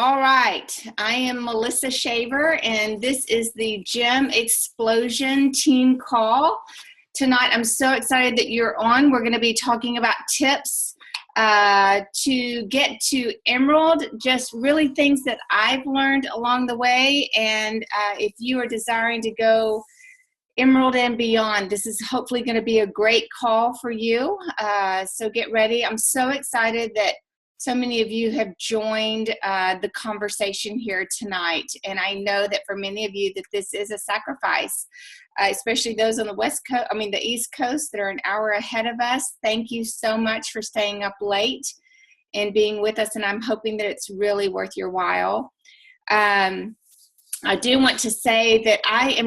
All right, I am Melissa Shaver, and this is the Gem Explosion team call. Tonight, I'm so excited that you're on. We're going to be talking about tips to get to Emerald, just really things that I've learned along the way. And if you are desiring to go Emerald and beyond, this is hopefully going to be a great call for you. So get ready. I'm so excited that so many of you have joined the conversation here tonight. And I know that for many of you that this is a sacrifice, especially those on the the East Coast that are an hour ahead of us. Thank you so much for staying up late and being with us. And I'm hoping that it's really worth your while. I do want to say that I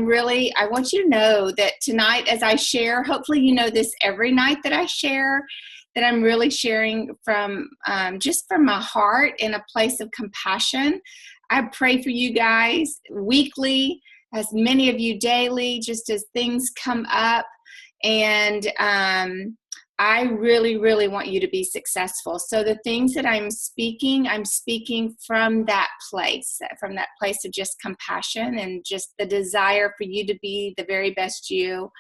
want you to know that tonight as I share, hopefully you know this every night that I share, that I'm really sharing from just from my heart in a place of compassion. I pray for you guys weekly, as many of you daily, just as things come up. And I really, really want you to be successful. So the things that I'm speaking from that place of just compassion and just the desire for you to be the very best you.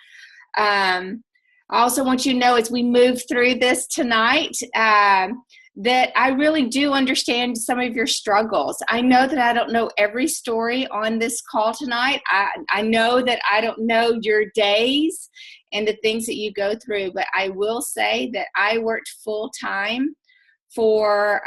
I also want you to know as we move through this tonight that I really do understand some of your struggles. I know that I don't know every story on this call tonight. I know that I don't know your days and the things that you go through, but I will say that I worked full-time for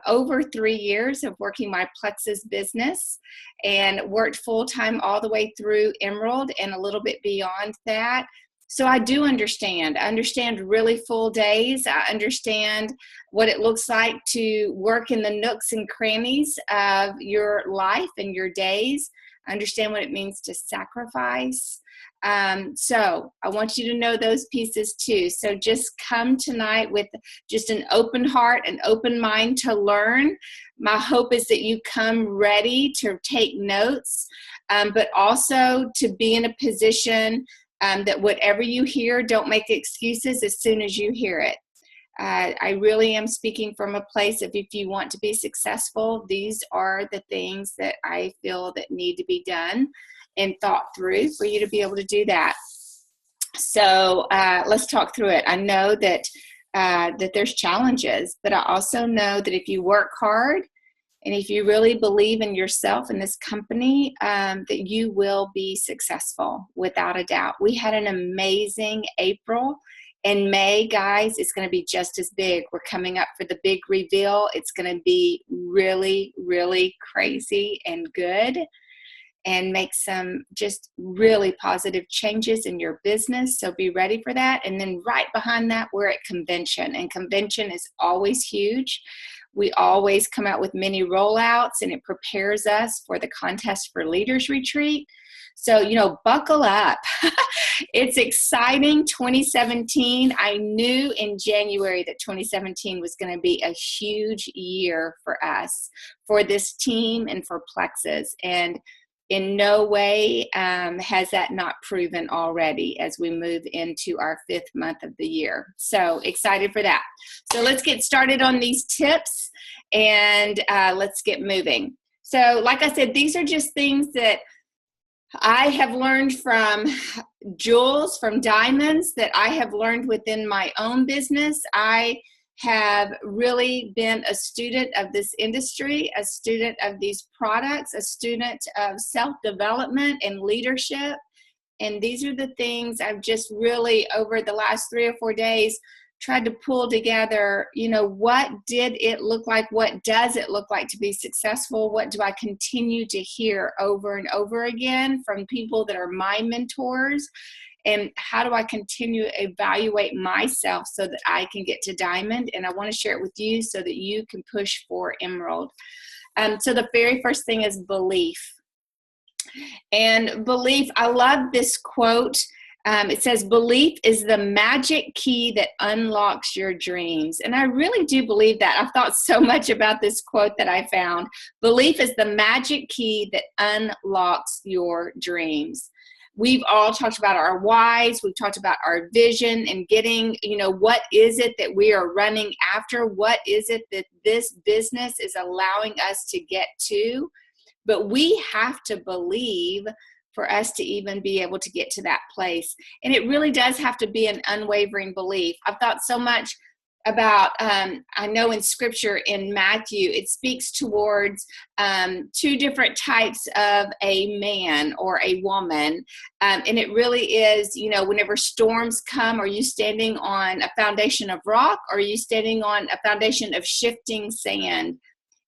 over 3 years of working my Plexus business and worked full-time all the way through Emerald and a little bit beyond that. So I do understand. I understand really full days. I understand what it looks like to work in the nooks and crannies of your life and your days. I understand what it means to sacrifice. So I want you to know those pieces too. So just come tonight with just an open heart, an open mind to learn. My hope is that you come ready to take notes, but also to be in a position that whatever you hear, don't make excuses as soon as you hear it. I really am speaking from a place of if you want to be successful, these are the things that I feel that need to be done and thought through for you to be able to do that. So let's talk through it. I know that that there's challenges, but I also know that if you work hard and if you really believe in yourself and this company, that you will be successful without a doubt. We had an amazing April. In May, guys, it's going to be just as big. We're coming up for the big reveal. It's going to be really, really crazy and good and make some just really positive changes in your business. So be ready for that. And then right behind that, we're at convention. And convention is always huge. We always come out with mini rollouts, and it prepares us for the Contest for Leaders retreat. So, buckle up. It's exciting. 2017, I knew in January that 2017 was going to be a huge year for us, for this team and for Plexus. And in no way has that not proven already as we move into our 5th month of the year. So excited for that. So let's get started on these tips and let's get moving. So like I said, these are just things that I have learned from jewels, from diamonds, that I have learned within my own business. I have really been a student of this industry, a student of these products, a student of self-development and leadership. And these are the things I've just really, over the last 3 or 4 days, tried to pull together, what did it look like? What does it look like to be successful? What do I continue to hear over and over again from people that are my mentors? And how do I continue to evaluate myself so that I can get to Diamond? And I want to share it with you so that you can push for Emerald. So the very first thing is belief. And belief, I love this quote. It says, belief is the magic key that unlocks your dreams. And I really do believe that. I've thought so much about this quote that I found. Belief is the magic key that unlocks your dreams. we've all talked about our whys. We've talked about our vision and getting, what is it that we are running after? What is it that this business is allowing us to get to? But we have to believe for us to even be able to get to that place. And it really does have to be an unwavering belief. I've thought so much about, I know in scripture in Matthew, it speaks towards two different types of a man or a woman. And it really is, whenever storms come, are you standing on a foundation of rock, or are you standing on a foundation of shifting sand?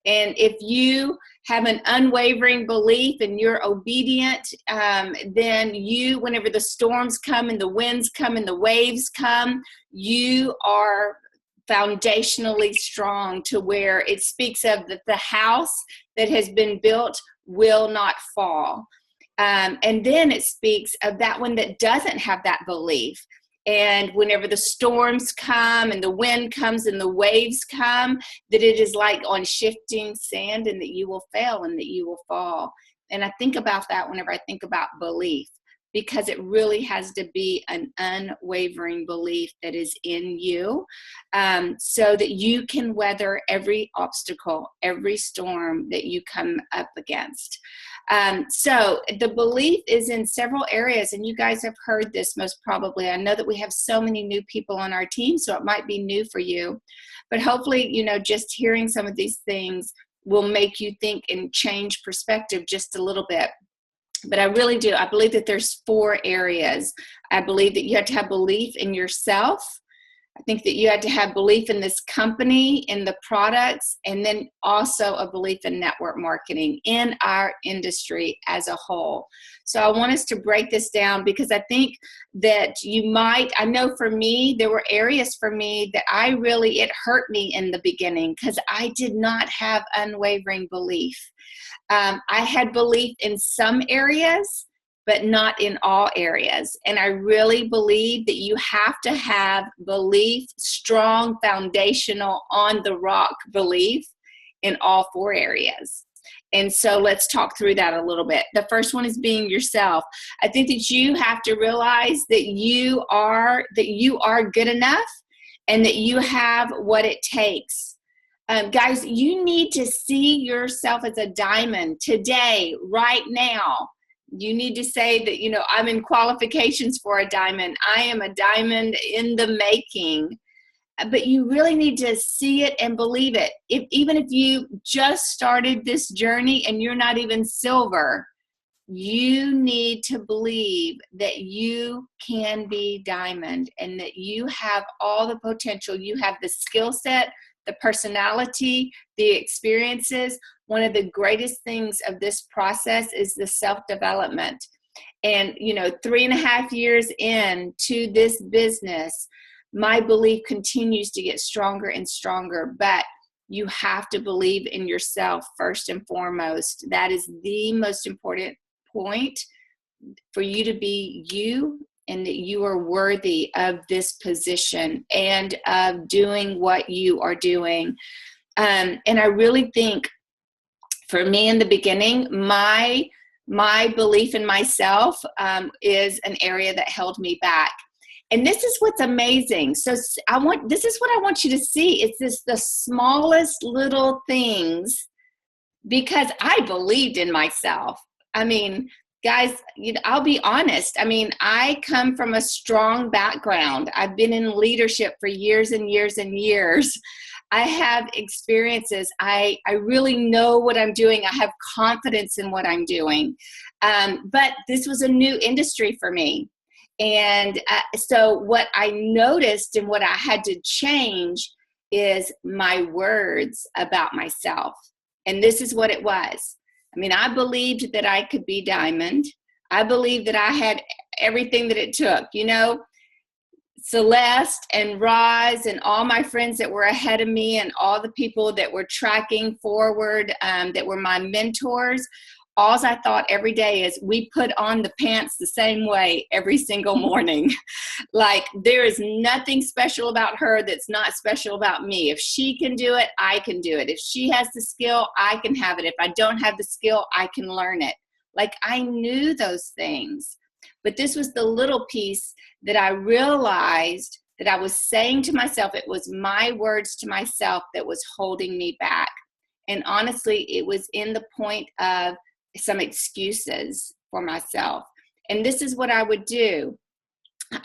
And if you have an unwavering belief and you're obedient, then you, whenever the storms come and the winds come and the waves come, you are foundationally strong, to where it speaks of that the house that has been built will not fall. And then it speaks of that one that doesn't have that belief. And whenever the storms come and the wind comes and the waves come, that it is like on shifting sand, and that you will fail and that you will fall. And I think about that whenever I think about belief, because it really has to be an unwavering belief that is in you, so that you can weather every obstacle, every storm that you come up against. So the belief is in several areas, and you guys have heard this most probably. I know that we have so many new people on our team, so it might be new for you. But hopefully, just hearing some of these things will make you think and change perspective just a little bit. But I really do. I believe that there's 4 areas. I believe that you have to have belief in yourself. I think that you had to have belief in this company, in the products, and then also a belief in network marketing in our industry as a whole. So I want us to break this down, because I think that I know for me, there were areas for me that it hurt me in the beginning, because I did not have unwavering belief. I had belief in some areas, but not in all areas. And I really believe that you have to have belief, strong, foundational, on the rock belief in all 4 areas. And so let's talk through that a little bit. The first one is being yourself. I think that you have to realize that you are good enough, and that you have what it takes. Guys, you need to see yourself as a diamond today, right now. You need to say that, I'm in qualifications for a diamond. I am a diamond in the making. But you really need to see it and believe it. Even if you just started this journey and you're not even silver, you need to believe that you can be diamond, and that you have all the potential. You have the skill set, the personality, the experiences. One of the greatest things of this process is the self-development. And, 3.5 years into this business, my belief continues to get stronger and stronger. But you have to believe in yourself first and foremost. That is the most important point, for you to be you, and that you are worthy of this position and of doing what you are doing. And I really think, for me in the beginning, my belief in myself is an area that held me back. And this is what's amazing. So this is what I want you to see. It's the smallest little things, because I believed in myself. I mean, guys, I'll be honest. I mean, I come from a strong background. I've been in leadership for years and years and years. I have experiences. I really know what I'm doing. I have confidence in what I'm doing. But this was a new industry for me. And so what I noticed and what I had to change is my words about myself. And this is what it was. I mean, I believed that I could be diamond. I believed that I had everything that it took. Celeste and Roz and all my friends that were ahead of me, and all the people that were tracking forward, that were my mentors, all I thought every day is, we put on the pants the same way every single morning. Like, there is nothing special about her that's not special about me. If she can do it, I can do it. If she has the skill, I can have it. If I don't have the skill, I can learn it. Like, I knew those things. But this was the little piece that I realized that I was saying to myself. It was my words to myself that was holding me back. And honestly, it was in the point of some excuses for myself. And this is what I would do.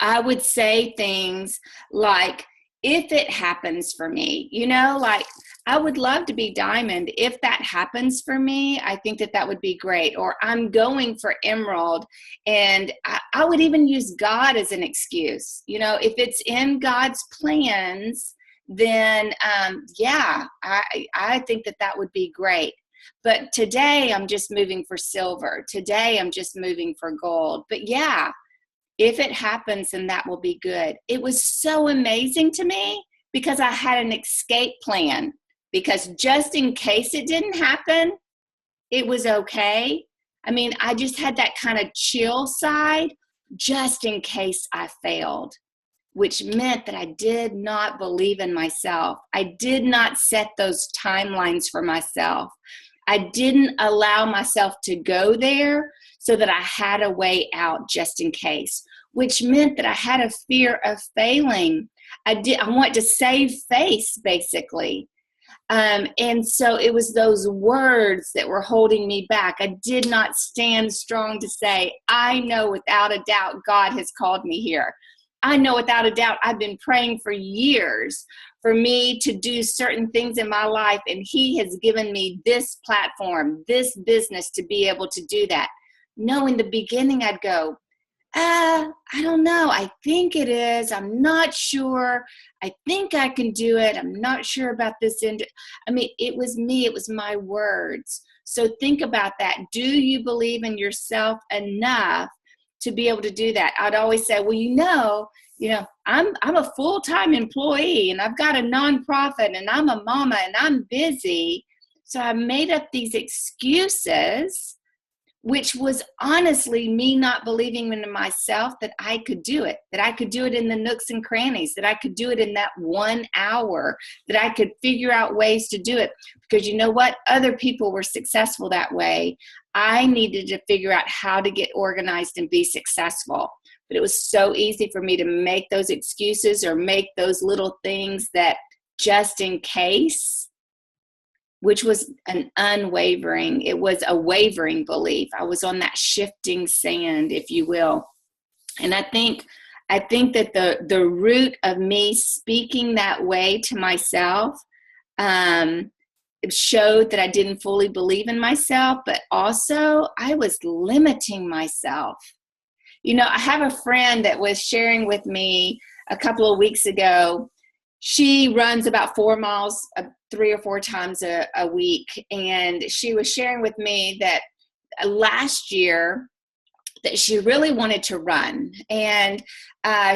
I would say things like, if it happens for me, like, I would love to be diamond. If that happens for me, I think that would be great. Or I'm going for emerald. And I would even use God as an excuse. If it's in God's plans, then I think that would be great. But today I'm just moving for silver. Today I'm just moving for gold. But if it happens, then that will be good. It was so amazing to me because I had an escape plan. Because just in case it didn't happen, it was okay. I mean, I just had that kind of chill side just in case I failed, which meant that I did not believe in myself. I did not set those timelines for myself. I didn't allow myself to go there so that I had a way out just in case, which meant that I had a fear of failing. I want to save face, basically. And so it was those words that were holding me back. I did not stand strong to say, I know without a doubt God has called me here. I know without a doubt I've been praying for years for me to do certain things in my life, and He has given me this platform, this business to be able to do that. No, in the beginning I'd go, I don't know. I think it is. I'm not sure. I think I can do it. I'm not sure about this. It was me. It was my words. So think about that. Do you believe in yourself enough to be able to do that? I'd always say, well, I'm a full-time employee and I've got a nonprofit and I'm a mama and I'm busy. So I made up these excuses, which was honestly me not believing in myself that I could do it, that I could do it in the nooks and crannies, that I could do it in that 1 hour, that I could figure out ways to do it. Because you know what? Other people were successful that way. I needed to figure out how to get organized and be successful. But it was so easy for me to make those excuses or make those little things that just in case, which was it was a wavering belief. I was on that shifting sand, if you will. And I think that the root of me speaking that way to myself it showed that I didn't fully believe in myself, but also I was limiting myself. I have a friend that was sharing with me a couple of weeks ago. She runs about 4 miles 3 or 4 times a week. And she was sharing with me that last year that she really wanted to run. And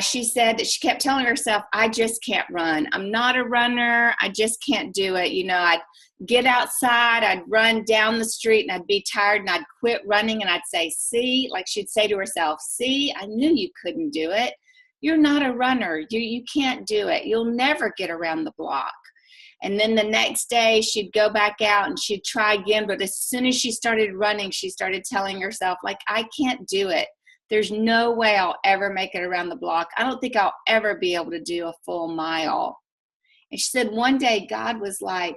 she said that she kept telling herself, I just can't run. I'm not a runner. I just can't do it. I'd get outside, I'd run down the street and I'd be tired and I'd quit running and I'd say, see, like she'd say to herself, see, I knew you couldn't do it. You're not a runner. You can't do it. You'll never get around the block. And then the next day she'd go back out and she'd try again. But as soon as she started running, she started telling herself, like, I can't do it. There's no way I'll ever make it around the block. I don't think I'll ever be able to do a full mile. And she said one day God was like,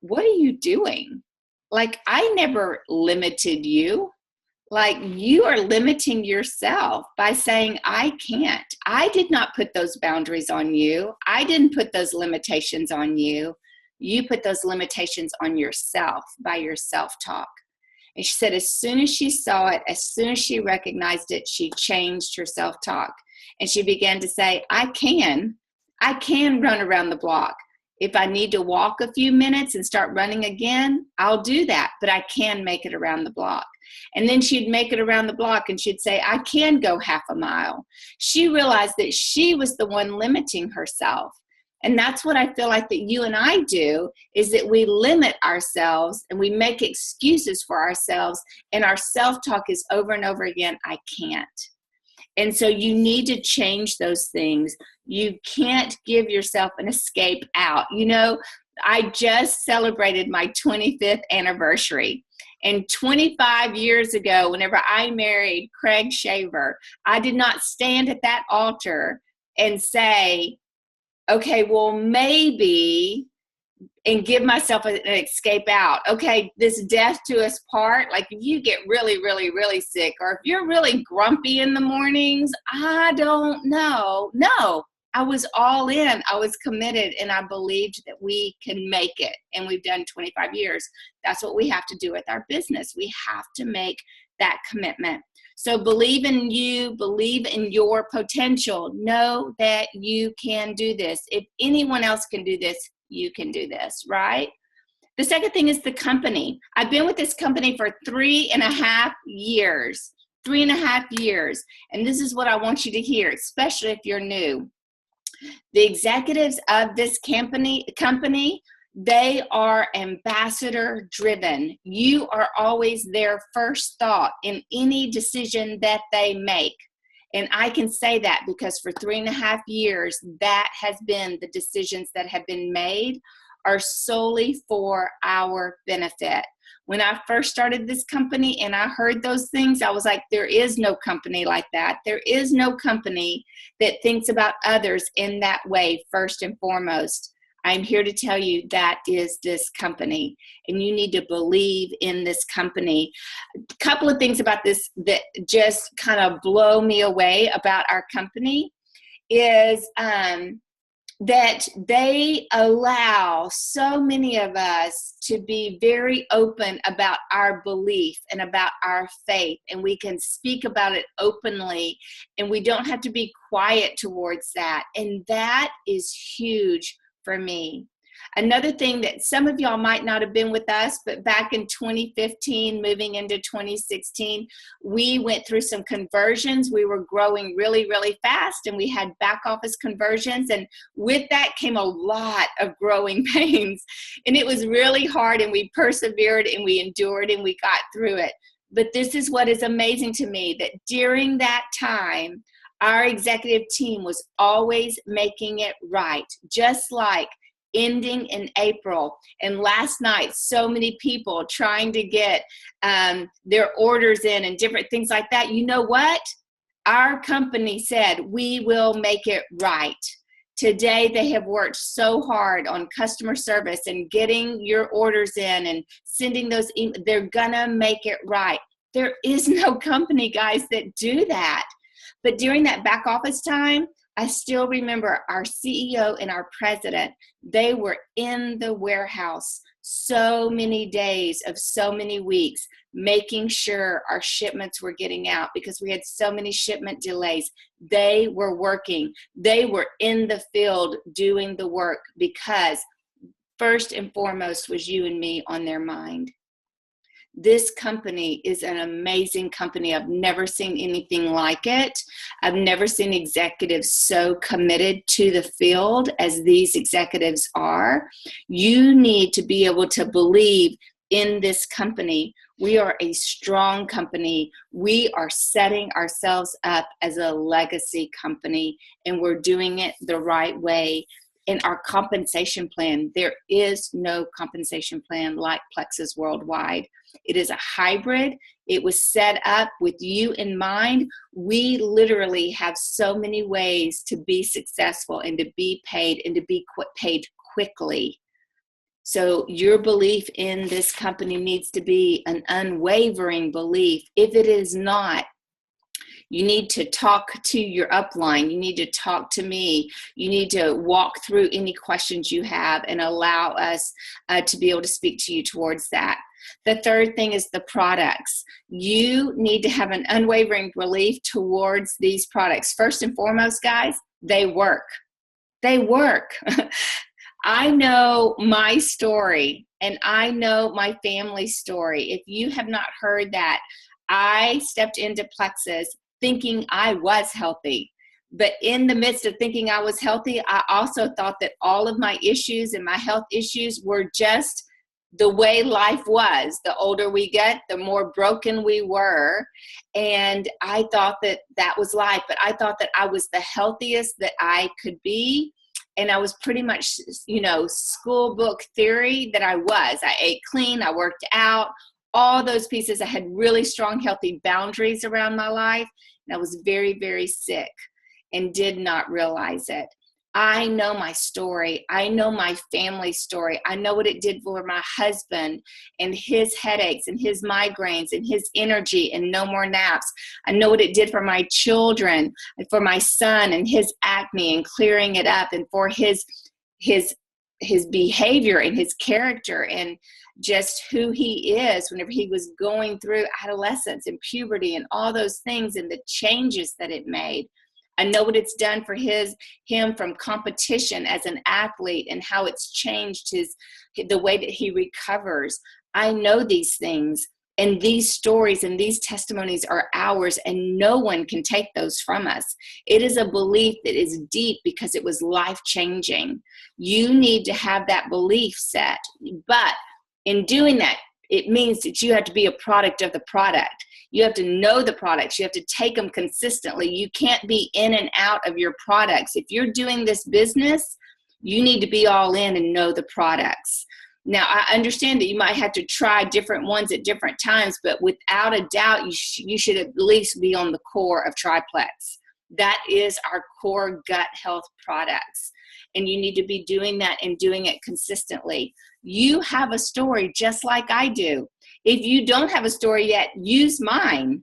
what are you doing? Like, I never limited you. Like, you are limiting yourself by saying, I can't. I did not put those boundaries on you. I didn't put those limitations on you. You put those limitations on yourself by your self-talk. And she said as soon as she saw it, as soon as she recognized it, she changed her self-talk. And she began to say, I can run around the block. If I need to walk a few minutes and start running again, I'll do that, but I can make it around the block. And then she'd make it around the block and she'd say, I can go half a mile. She realized that she was the one limiting herself. And that's what I feel like that you and I do, is that we limit ourselves and we make excuses for ourselves. And our self-talk is over and over again, I can't. And so you need to change those things. You can't give yourself an escape out. I just celebrated my 25th anniversary. And 25 years ago, whenever I married Craig Shaver, I did not stand at that altar and say, okay, well, maybe, and give myself an escape out. Okay, this death to us part, like if you get really, really, really sick, or if you're really grumpy in the mornings, I don't know. No, I was all in. I was committed, and I believed that we can make it. And we've done 25 years. That's what we have to do with our business. We have to make that commitment. So believe in you, believe in your potential. Know that you can do this. If anyone else can do this, you can do this, right? The second thing is the company. I've been with this company for 3.5 years. 3.5 years. And this is what I want you to hear, especially if you're new. The executives of this company, they are ambassador driven. You are always their first thought in any decision that they make. And I can say that because for 3.5 years, that has been the decisions that have been made are solely for our benefit. When I first started this company and I heard those things, I was like, there is no company like that. There is no company that thinks about others in that way, first and foremost. I'm here to tell you that is this company, and you need to believe in this company. A couple of things about this that just kind of blow me away about our company is that they allow so many of us to be very open about our belief and about our faith, and we can speak about it openly, and we don't have to be quiet towards that. And that is huge for me. Another thing that some of y'all might not have been with us, but back in 2015, moving into 2016, we went through some conversions. We were growing really, really fast, and we had back office conversions. And with that came a lot of growing pains. And it was really hard, and we persevered, and we endured, and we got through it. But this is what is amazing to me, that during that time, our executive team was always making it right, just like ending in April. And last night, so many people trying to get their orders in and different things like that. You know what? Our company said, we will make it right. Today, they have worked so hard on customer service and getting your orders in and sending those emails. They're gonna make it right. There is no company, guys, that do that. But during that back office time, I still remember our CEO and our president, they were in the warehouse so many days of so many weeks, making sure our shipments were getting out because we had so many shipment delays. They were working. They were in the field doing the work because first and foremost was you and me on their mind. This company is an amazing company. I've never seen anything like it. I've never seen executives so committed to the field as these executives are. You need to be able to believe in this company. We are a strong company. We are setting ourselves up as a legacy company, and we're doing it the right way. In our compensation plan, there is no compensation plan like Plexus Worldwide. It is a hybrid. It was set up with you in mind. We literally have so many ways to be successful and to be paid and to be paid quickly. So your belief in this company needs to be an unwavering belief. If it is not, you need to talk to your upline. You need to talk to me. You need to walk through any questions you have and allow us to be able to speak to you towards that. The third thing is the products. You need to have an unwavering belief towards these products. First and foremost, guys, they work. They work. I know my story, and I know my family's story. If you have not heard that, I stepped into Plexus thinking I was healthy. But in the midst of thinking I was healthy, I also thought that all of my issues and my health issues were just the way life was. The older we get, the more broken we were. And I thought that that was life. But I thought that I was the healthiest that I could be. And I was pretty much, school book theory that I was. I ate clean, I worked out, all those pieces. I had really strong, healthy boundaries around my life. And I was very, very sick and did not realize it. I know my story. I know my family story. I know what it did for my husband and his headaches and his migraines and his energy and no more naps. I know what it did for my children, for my son and his acne and clearing it up, and for his behavior and his character and just who he is whenever he was going through adolescence and puberty and all those things and the changes that it made. I know what it's done for him from competition as an athlete and how it's changed the way that he recovers. I know these things, and these stories and these testimonies are ours, and no one can take those from us. It is a belief that is deep because it was life-changing. You need to have that belief set, but in doing that, it means that you have to be a product of the product. You have to know the products. You have to take them consistently. You can't be in and out of your products. If you're doing this business, you need to be all in and know the products. Now, I understand that you might have to try different ones at different times, but without a doubt, you should at least be on the core of Triplex. That is our core gut health products. And you need to be doing that and doing it consistently. You have a story just like I do. If you don't have a story yet, use mine.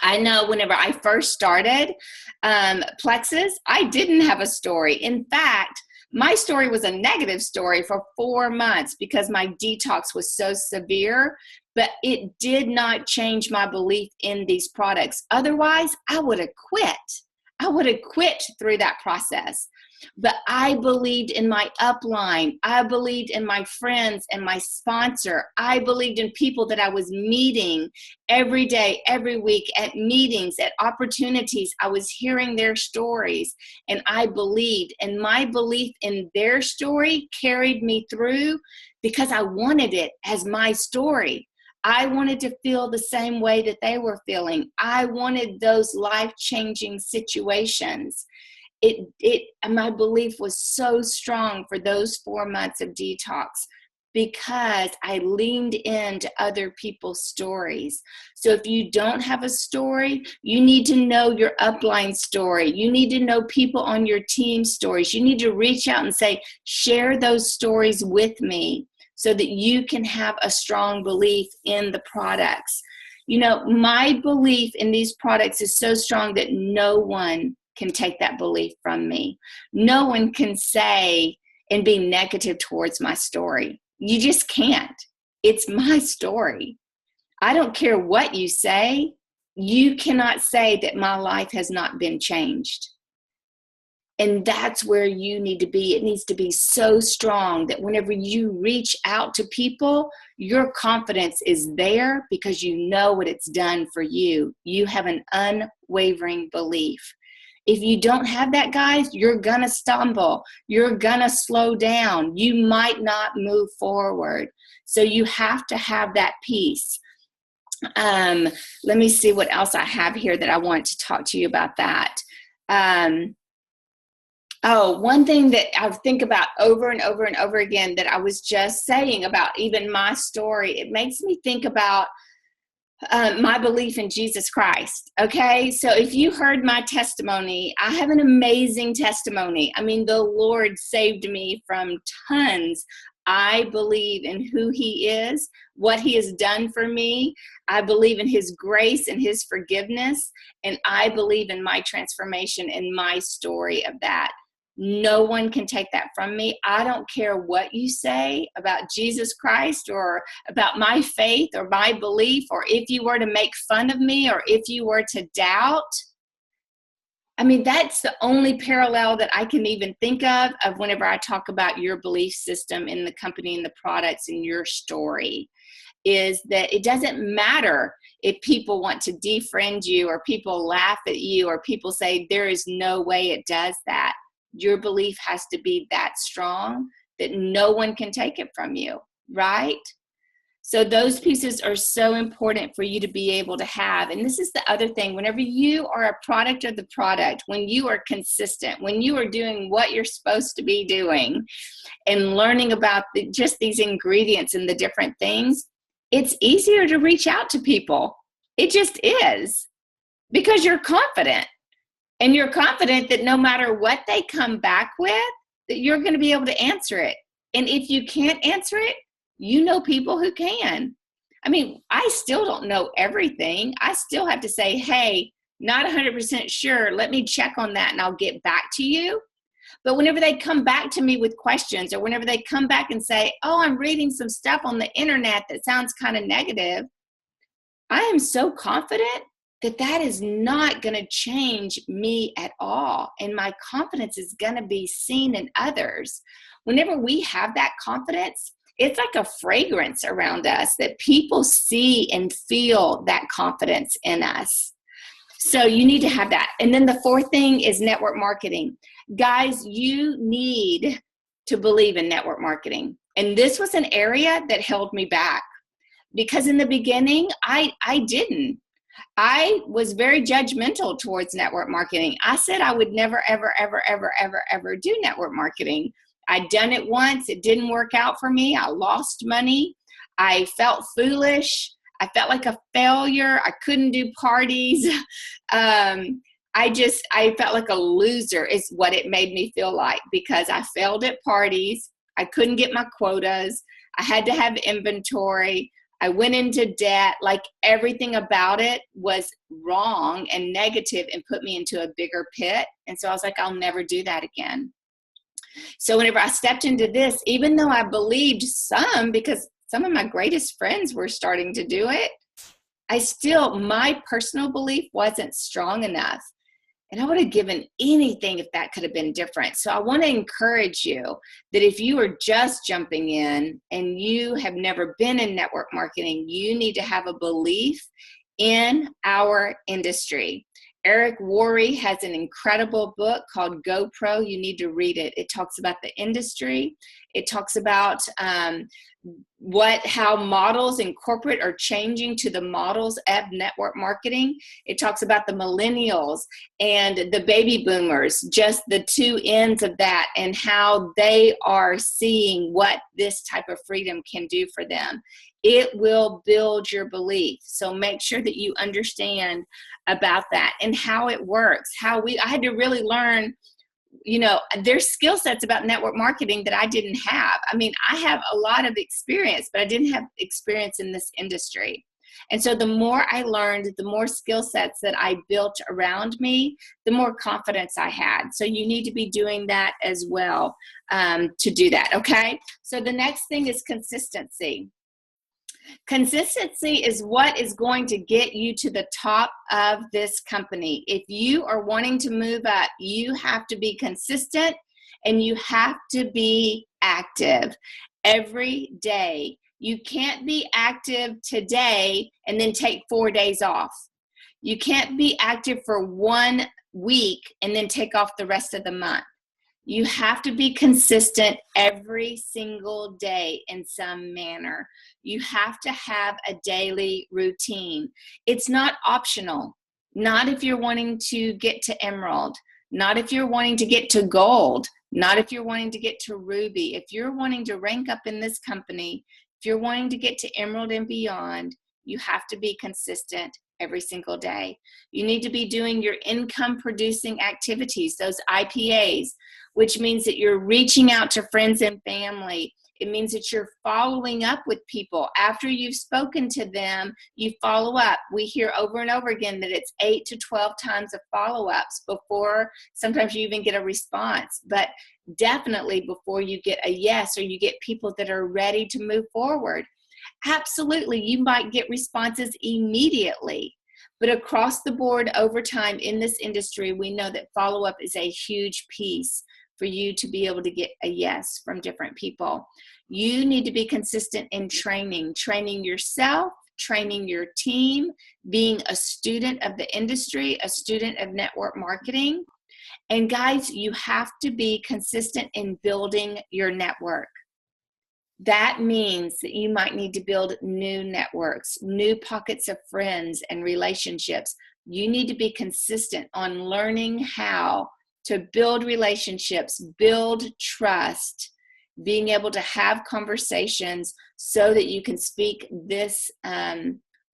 I know whenever I first started Plexus, I didn't have a story. In fact, my story was a negative story for 4 months because my detox was so severe, but it did not change my belief in these products. Otherwise, I would have quit. I would have quit through that process. But I believed in my upline. I believed in my friends and my sponsor. I believed in people that I was meeting every day, every week, at meetings, at opportunities. I was hearing their stories, and I believed. And my belief in their story carried me through because I wanted it as my story. I wanted to feel the same way that they were feeling. I wanted those life-changing situations. My belief was so strong for those 4 months of detox because I leaned into other people's stories. So if you don't have a story, you need to know your upline story. You need to know people on your team stories. You need to reach out and say, share those stories with me so that you can have a strong belief in the products. You know, my belief in these products is so strong that no one can take that belief from me. No one can say and be negative towards my story. You just can't. It's my story. I don't care what you say. You cannot say that my life has not been changed. And that's where you need to be. It needs to be so strong that whenever you reach out to people, your confidence is there because you know what it's done for you. You have an unwavering belief. If you don't have that, guys, you're going to stumble. You're going to slow down. You might not move forward. So you have to have that piece. Let me see what else I have here that I want to talk to you about that. One thing that I think about over and over and over again that I was just saying about even my story, it makes me think about my belief in Jesus Christ. Okay. So if you heard my testimony, I have an amazing testimony. I mean, the Lord saved me from tons. I believe in who he is, what he has done for me. I believe in his grace and his forgiveness. And I believe in my transformation and my story of that. No one can take that from me. I don't care what you say about Jesus Christ or about my faith or my belief, or if you were to make fun of me or if you were to doubt. I mean, that's the only parallel that I can even think of whenever I talk about your belief system in the company and the products and your story, is that it doesn't matter if people want to defriend you or people laugh at you or people say there is no way it does that. Your belief has to be that strong that no one can take it from you, right? So those pieces are so important for you to be able to have. And this is the other thing. Whenever you are a product of the product, when you are consistent, when you are doing what you're supposed to be doing and learning about just these ingredients and the different things, it's easier to reach out to people. It just is, because you're confident. And you're confident that no matter what they come back with, that you're going to be able to answer it. And if you can't answer it, you know people who can. I mean, I still don't know everything. I still have to say, hey, not 100% sure. Let me check on that and I'll get back to you. But whenever they come back to me with questions, or whenever they come back and say, oh, I'm reading some stuff on the internet that sounds kind of negative, I am so confident that that is not going to change me at all. And my confidence is going to be seen in others. Whenever we have that confidence, it's like a fragrance around us that people see and feel that confidence in us. So you need to have that. And then the fourth thing is network marketing. Guys, you need to believe in network marketing. And this was an area that held me back, because in the beginning, I didn't. I was very judgmental towards network marketing. I said I would never, ever, ever, ever, ever, ever do network marketing. I'd done it once. It didn't work out for me. I lost money. I felt foolish. I felt like a failure. I couldn't do parties. I felt like a loser is what it made me feel like, because I failed at parties. I couldn't get my quotas. I had to have inventory. I went into debt. Like, everything about it was wrong and negative and put me into a bigger pit. And so I was like, I'll never do that again. So whenever I stepped into this, even though I believed some, because some of my greatest friends were starting to do it, my personal belief wasn't strong enough. And I would have given anything if that could have been different. So I want to encourage you that if you are just jumping in and you have never been in network marketing, you need to have a belief in our industry. Eric Worre has an incredible book called GoPro. You need to read it. It talks about the industry. It talks about how models in corporate are changing to the models of network marketing. It talks about the millennials and the baby boomers, just the two ends of that, and how they are seeing what this type of freedom can do for them. It will build your belief. So make sure that you understand about that and how it works. I had to really learn, there's skill sets about network marketing that I didn't have. I mean, I have a lot of experience, but I didn't have experience in this industry. And so the more I learned, the more skill sets that I built around me, the more confidence I had. So you need to be doing that as well to do that, okay? So the next thing is consistency. Consistency is what is going to get you to the top of this company. If you are wanting to move up, you have to be consistent and you have to be active every day. You can't be active today and then take 4 days off. You can't be active for 1 week and then take off the rest of the month. You have to be consistent every single day in some manner. You have to have a daily routine. It's not optional. Not if you're wanting to get to Emerald. Not if you're wanting to get to Gold. Not if you're wanting to get to Ruby. If you're wanting to rank up in this company, if you're wanting to get to Emerald and beyond, you have to be consistent every single day. You need to be doing your income producing activities, those IPAs, which means that you're reaching out to friends and family. It means that you're following up with people. After you've spoken to them, you follow up. We hear over and over again that it's 8 to 12 times of follow-ups before sometimes you even get a response, but definitely before you get a yes or you get people that are ready to move forward. Absolutely, you might get responses immediately, but across the board over time in this industry, we know that follow-up is a huge piece for you to be able to get a yes from different people. You need to be consistent in training yourself, training your team, being a student of the industry, a student of network marketing. And guys, you have to be consistent in building your network. That means that you might need to build new networks, new pockets of friends and relationships. You need to be consistent on learning how to build relationships, build trust, being able to have conversations so that you can speak this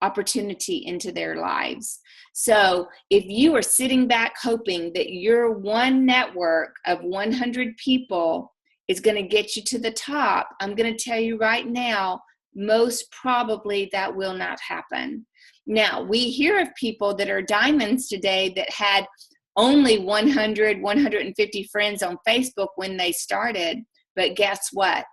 opportunity into their lives. So if you are sitting back hoping that your one network of 100 people is going to get you to the top, I'm going to tell you right now, most probably that will not happen. Now, we hear of people that are diamonds today that had only 100, 150 friends on Facebook when they started, but guess what?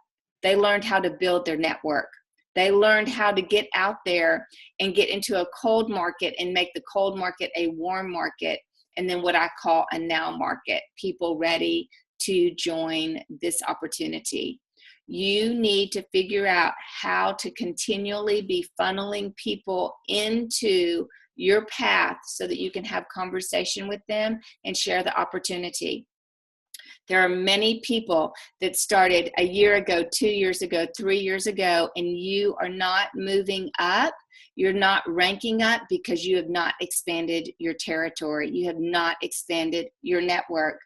They learned how to build their network. They learned how to get out there and get into a cold market and make the cold market a warm market, and then what I call a now market, people ready to join this opportunity. You need to figure out how to continually be funneling people into your path so that you can have conversation with them and share the opportunity. There are many people that started a year ago, 2 years ago, 3 years ago, and you are not moving up. You're not ranking up because you have not expanded your territory. You have not expanded your network.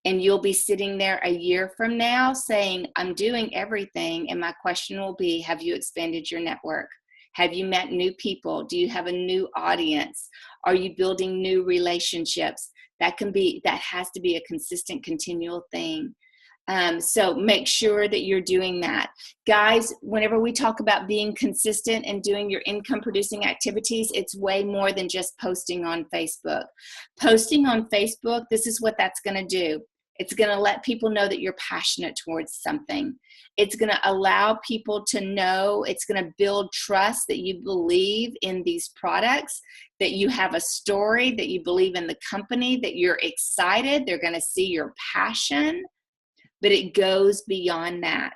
And you'll be sitting there a year from now saying, I'm doing everything. And my question will be, have you expanded your network? Have you met new people? Do you have a new audience? Are you building new relationships? That has to be a consistent, continual thing. So make sure that you're doing that. Guys, whenever we talk about being consistent and doing your income producing activities, it's way more than just posting on Facebook. Posting on Facebook, this is what that's going to do. It's going to let people know that you're passionate towards something. It's going to allow people to know, it's going to build trust that you believe in these products, that you have a story, that you believe in the company, that you're excited. They're going to see your passion, but it goes beyond that.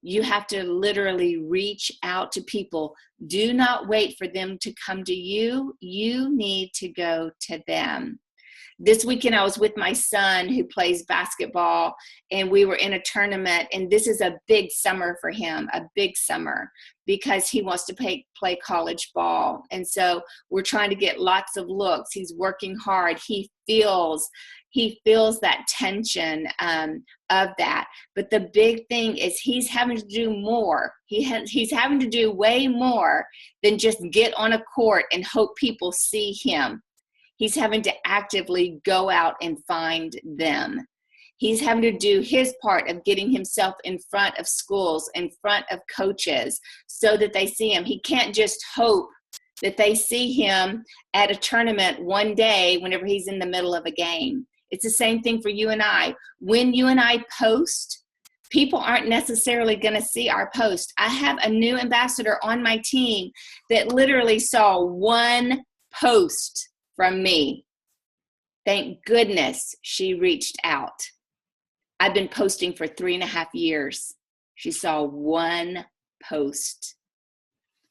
You have to literally reach out to people. Do not wait for them to come to you. You need to go to them. This weekend, I was with my son who plays basketball, and we were in a tournament, and this is a big summer for him, a big summer, because he wants to play college ball. And so we're trying to get lots of looks. He's working hard. He feels that tension of that. But the big thing is he's having to do more. He's having to do way more than just get on a court and hope people see him. He's having to actively go out and find them. He's having to do his part of getting himself in front of schools, in front of coaches, so that they see him. He can't just hope that they see him at a tournament one day whenever he's in the middle of a game. It's the same thing for you and I. When you and I post, people aren't necessarily going to see our post. I have a new ambassador on my team that literally saw one post from me. Thank goodness she reached out. I've been posting for 3.5 years. She saw one post.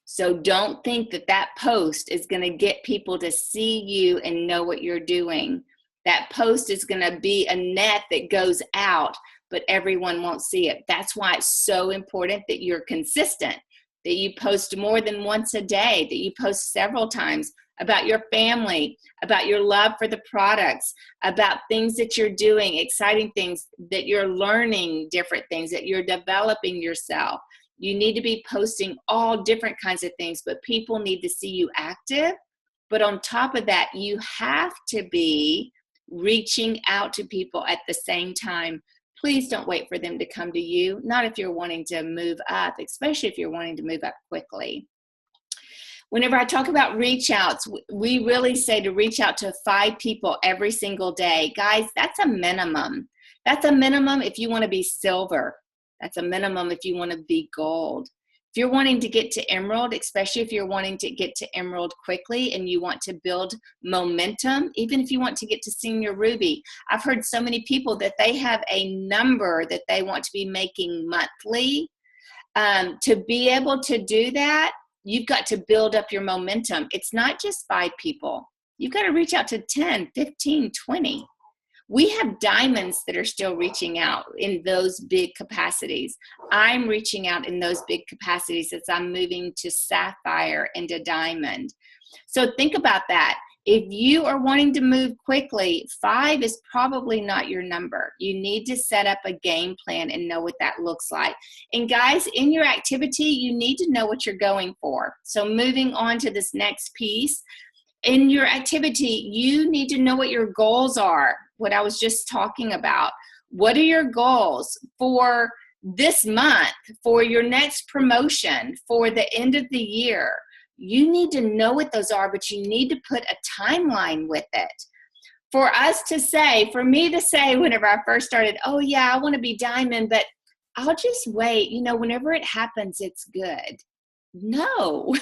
So don't think that post is going to get people to see you and know what you're doing. That post is going to be a net that goes out, but everyone won't see it. That's why it's so important that you're consistent, that you post more than once a day, that you post several times about your family, about your love for the products, about things that you're doing, exciting things, that you're learning different things, that you're developing yourself. You need to be posting all different kinds of things, but people need to see you active. But on top of that, you have to be reaching out to people at the same time. Please don't wait for them to come to you, not if you're wanting to move up, especially if you're wanting to move up quickly. Whenever I talk about reach outs, we really say to reach out to 5 people every single day. Guys, that's a minimum. That's a minimum if you want to be silver. That's a minimum if you want to be gold. If you're wanting to get to emerald, especially if you're wanting to get to emerald quickly and you want to build momentum, even if you want to get to senior ruby, I've heard so many people that they have a number that they want to be making monthly. To be able to do that, you've got to build up your momentum. It's not just 5 people. You've got to reach out to 10, 15, 20. We have diamonds that are still reaching out in those big capacities. I'm reaching out in those big capacities as I'm moving to sapphire and to diamond. So think about that. If you are wanting to move quickly, 5 is probably not your number. You need to set up a game plan and know what that looks like. And guys, in your activity, you need to know what you're going for. So moving on to this next piece, in your activity, you need to know what your goals are, what I was just talking about. What are your goals for this month, for your next promotion, for the end of the year? You need to know what those are, but you need to put a timeline with it. For us to say, for me to say whenever I first started, oh yeah, I want to be diamond, but I'll just wait, whenever it happens, it's good. No.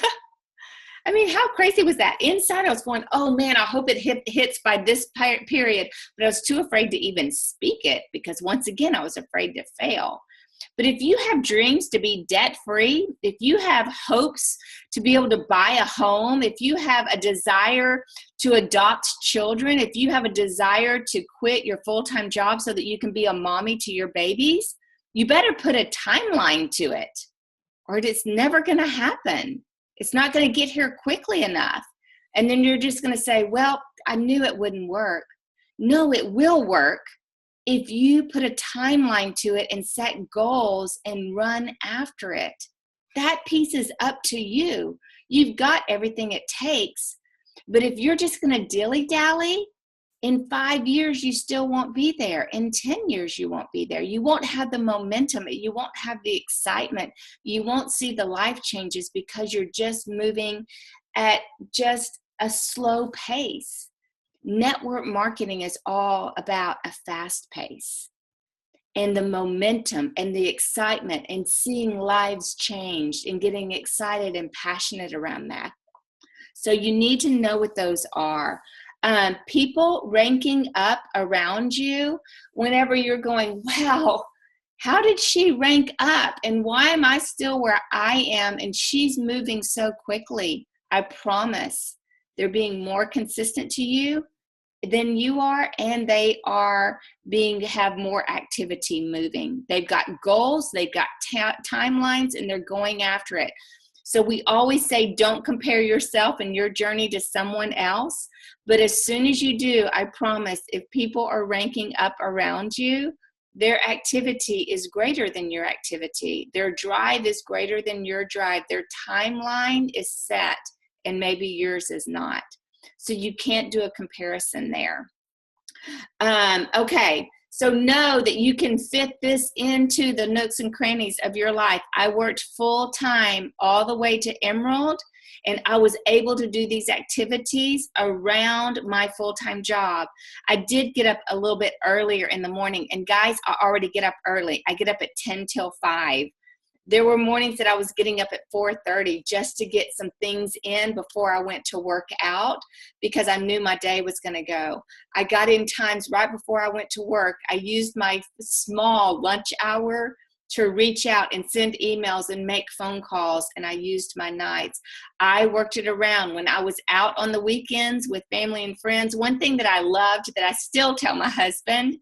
I mean, how crazy was that? Inside, I was going, oh man, I hope it hits by this period, but I was too afraid to even speak it because once again, I was afraid to fail. But if you have dreams to be debt-free, if you have hopes to be able to buy a home, if you have a desire to adopt children, if you have a desire to quit your full-time job so that you can be a mommy to your babies, you better put a timeline to it or it's never going to happen. It's not going to get here quickly enough. And then you're just going to say, well, I knew it wouldn't work. No, it will work if you put a timeline to it and set goals and run after it. That piece is up to you. You've got everything it takes. But if you're just going to dilly-dally, in 5 years, you still won't be there. In 10 years, you won't be there. You won't have the momentum. You won't have the excitement. You won't see the life changes because you're just moving at just a slow pace. Network marketing is all about a fast pace and the momentum and the excitement and seeing lives changed and getting excited and passionate around that. So you need to know what those are. People ranking up around you whenever you're going, wow, how did she rank up? And why am I still where I am? And she's moving so quickly. I promise they're being more consistent to you than you are, and they are have more activity moving. They've got goals, they've got timelines, and they're going after it. So we always say don't compare yourself and your journey to someone else. But as soon as you do, I promise, if people are ranking up around you, their activity is greater than your activity. Their drive is greater than your drive. Their timeline is set, and maybe yours is not. So you can't do a comparison there. Okay. So know that you can fit this into the nooks and crannies of your life. I worked full time all the way to Emerald, and I was able to do these activities around my full-time job. I did get up a little bit earlier in the morning, and guys, I already get up early. I get up at 10 till 5. There were mornings that I was getting up at 4:30 just to get some things in before I went to work out because I knew my day was going to go. I got in times right before I went to work. I used my small lunch hour to reach out and send emails and make phone calls, and I used my nights. I worked it around when I was out on the weekends with family and friends. One thing that I loved that I still tell my husband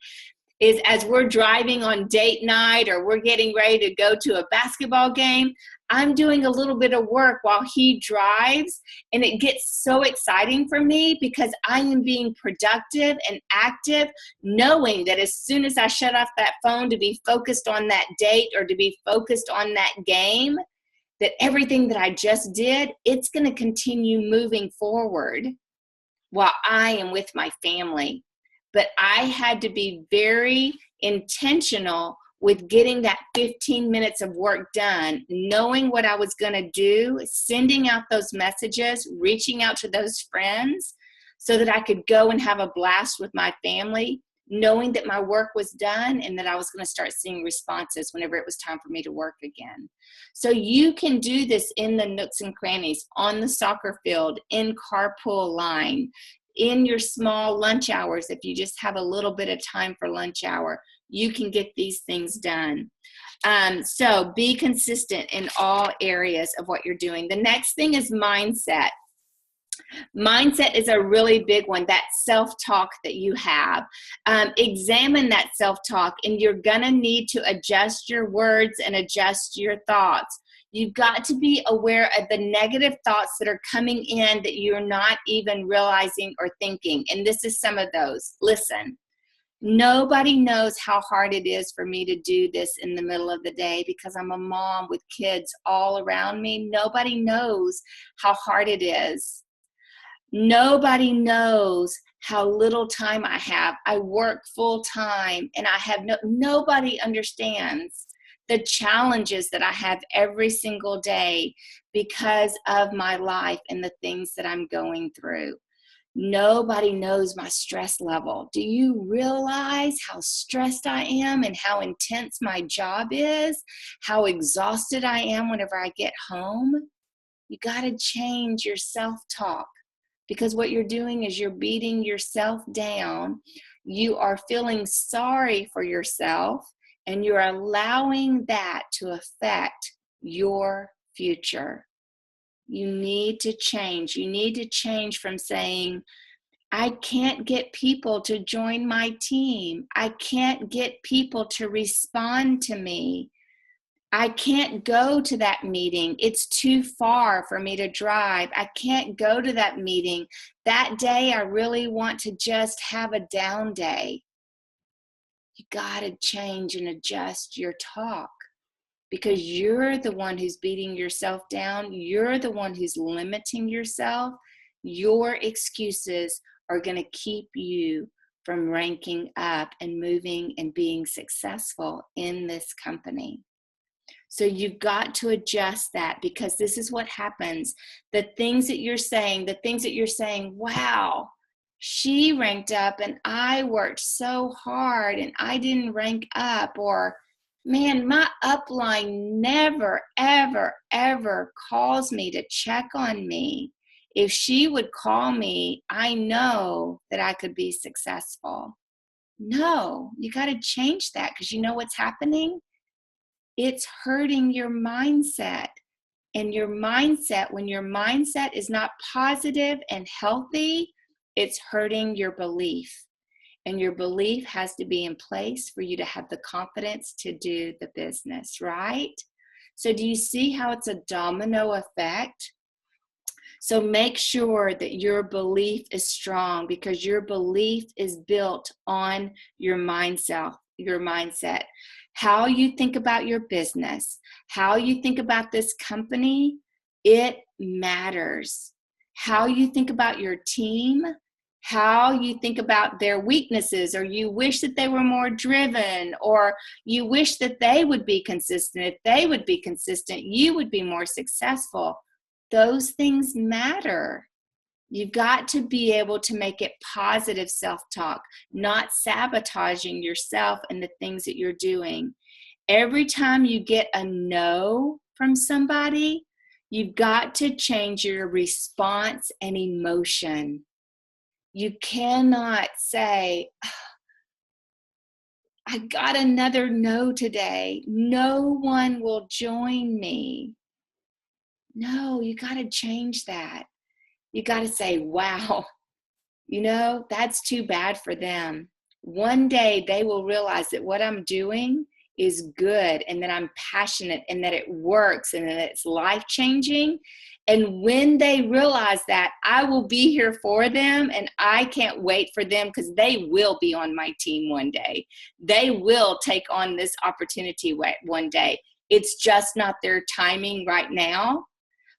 is as we're driving on date night or we're getting ready to go to a basketball game, I'm doing a little bit of work while he drives, and it gets so exciting for me because I am being productive and active, knowing that as soon as I shut off that phone to be focused on that date or to be focused on that game, that everything that I just did, it's going to continue moving forward while I am with my family. But I had to be very intentional with getting that 15 minutes of work done, knowing what I was going to do, sending out those messages, reaching out to those friends so that I could go and have a blast with my family, knowing that my work was done and that I was going to start seeing responses whenever it was time for me to work again. So you can do this in the nooks and crannies, on the soccer field, in carpool line, in your small lunch hours. If you just have a little bit of time for lunch hour, you can get these things done. So be consistent in all areas of what you're doing. The next thing is mindset. Mindset is a really big one, that self-talk that you have. Examine that self-talk, and you're gonna need to adjust your words and adjust your thoughts. You've got to be aware of the negative thoughts that are coming in that you're not even realizing or thinking. And this is some of those. Listen, nobody knows how hard it is for me to do this in the middle of the day because I'm a mom with kids all around me. Nobody knows how hard it is. Nobody knows how little time I have. I work full time and I have nobody understands the challenges that I have every single day because of my life and the things that I'm going through. Nobody knows my stress level. Do you realize how stressed I am and how intense my job is? How exhausted I am whenever I get home? You got to change your self-talk, because what you're doing is you're beating yourself down. You are feeling sorry for yourself, and you're allowing that to affect your future. You need to change. You need to change from saying, I can't get people to join my team. I can't get people to respond to me. I can't go to that meeting. It's too far for me to drive. I can't go to that meeting. That day, I really want to just have a down day. You got to change and adjust your talk, because you're the one who's beating yourself down. You're the one who's limiting yourself. Your excuses are going to keep you from ranking up and moving and being successful in this company. So you've got to adjust that, because this is what happens. The things that you're saying, wow, she ranked up and I worked so hard and I didn't rank up, or man, my upline never, ever, ever calls me to check on me. If she would call me, I know that I could be successful. No, you got to change that, because you know what's happening? It's hurting your mindset. And your mindset, when your mindset is not positive and healthy, it's hurting your belief. And your belief has to be in place for you to have the confidence to do the business, right? So do you see how it's a domino effect? So make sure that your belief is strong, because your belief is built on your mindset. How you think about your business, how you think about this company, it matters. How you think about your team, how you think about their weaknesses, or you wish that they were more driven, or you wish that they would be consistent. If they would be consistent, you would be more successful. Those things matter. You've got to be able to make it positive self-talk, not sabotaging yourself and the things that you're doing. Every time you get a no from somebody, you've got to change your response and emotion. You cannot say, I got another no today. No one will join me. No, you got to change that. You got to say, wow, that's too bad for them. One day they will realize that what I'm doing is good, and that I'm passionate, and that it works, and that it's life-changing. And when they realize that, I will be here for them, and I can't wait for them, because they will be on my team one day. They will take on this opportunity one day. It's just not their timing right now.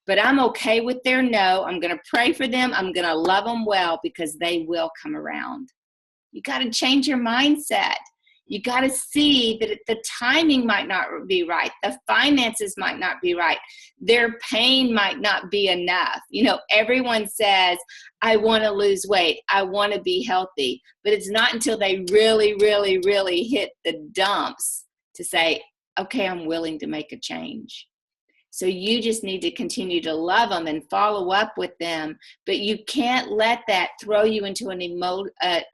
But I'm okay with their no. I'm going to pray for them. I'm going to love them well, because they will come around. You got to change your mindset. You got to see that the timing might not be right. The finances might not be right. Their pain might not be enough. Everyone says, I want to lose weight. I want to be healthy. But it's not until they really, really, really hit the dumps to say, okay, I'm willing to make a change. So you just need to continue to love them and follow up with them. But you can't let that throw you into an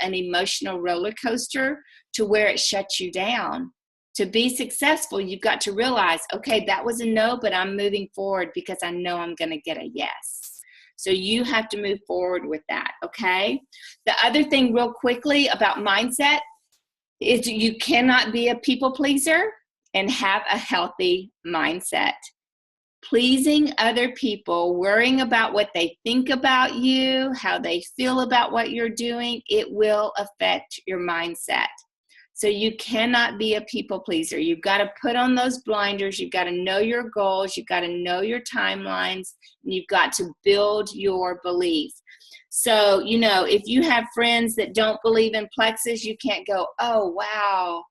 emotional roller coaster to where it shuts you down. To be successful, you've got to realize, okay, that was a no, but I'm moving forward because I know I'm going to get a yes. So you have to move forward with that, okay? The other thing real quickly about mindset is you cannot be a people pleaser and have a healthy mindset. pleasing other people, worrying about what they think about you, how they feel about what you're doing, it will affect your mindset. So you cannot be a people pleaser. You've got to put on those blinders. You've got to know your goals. You've got to know your timelines. And you've got to build your belief. So, if you have friends that don't believe in Plexus, you can't go, oh, wow,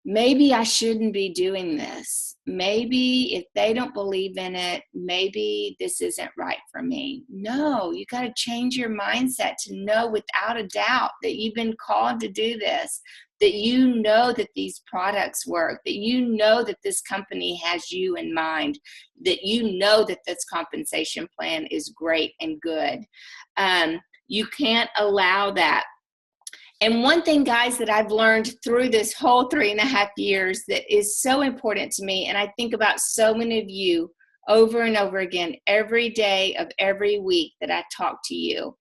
maybe I shouldn't be doing this. Maybe if they don't believe in it, maybe this isn't right for me. No, you got to change your mindset to know without a doubt that you've been called to do this, that you know that these products work, that you know that this company has you in mind, that you know that this compensation plan is great and good. You can't allow that. And one thing, guys, that I've learned through this whole 3.5 years that is so important to me, and I think about so many of you over and over again every day of every week that I talk to you,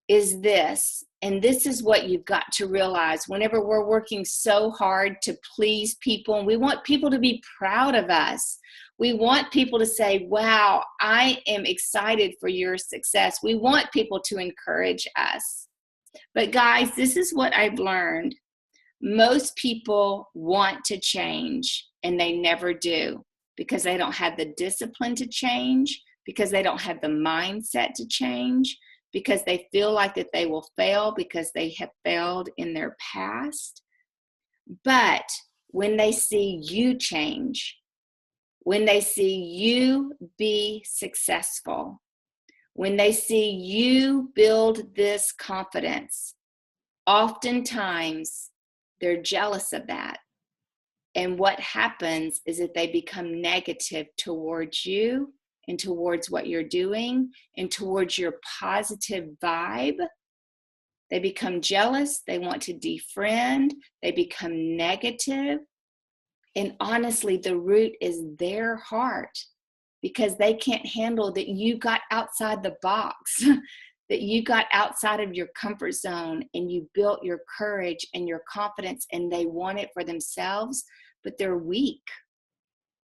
is this. And this is what you've got to realize whenever we're working so hard to please people, and we want people to be proud of us. We want people to say, wow, I am excited for your success. We want people to encourage us. But guys, this is what I've learned. Most people want to change and they never do because they don't have the discipline to change, because they don't have the mindset to change, because they feel like that they will fail because they have failed in their past. But when they see you change, when they see you be successful, when they see you build this confidence, oftentimes they're jealous of that. And what happens is that they become negative towards you and towards what you're doing and towards your positive vibe. They become jealous. They want to defriend. They become negative. And honestly, the root is their heart, because they can't handle that you got outside the box, that you got outside of your comfort zone and you built your courage and your confidence, and they want it for themselves, but they're weak.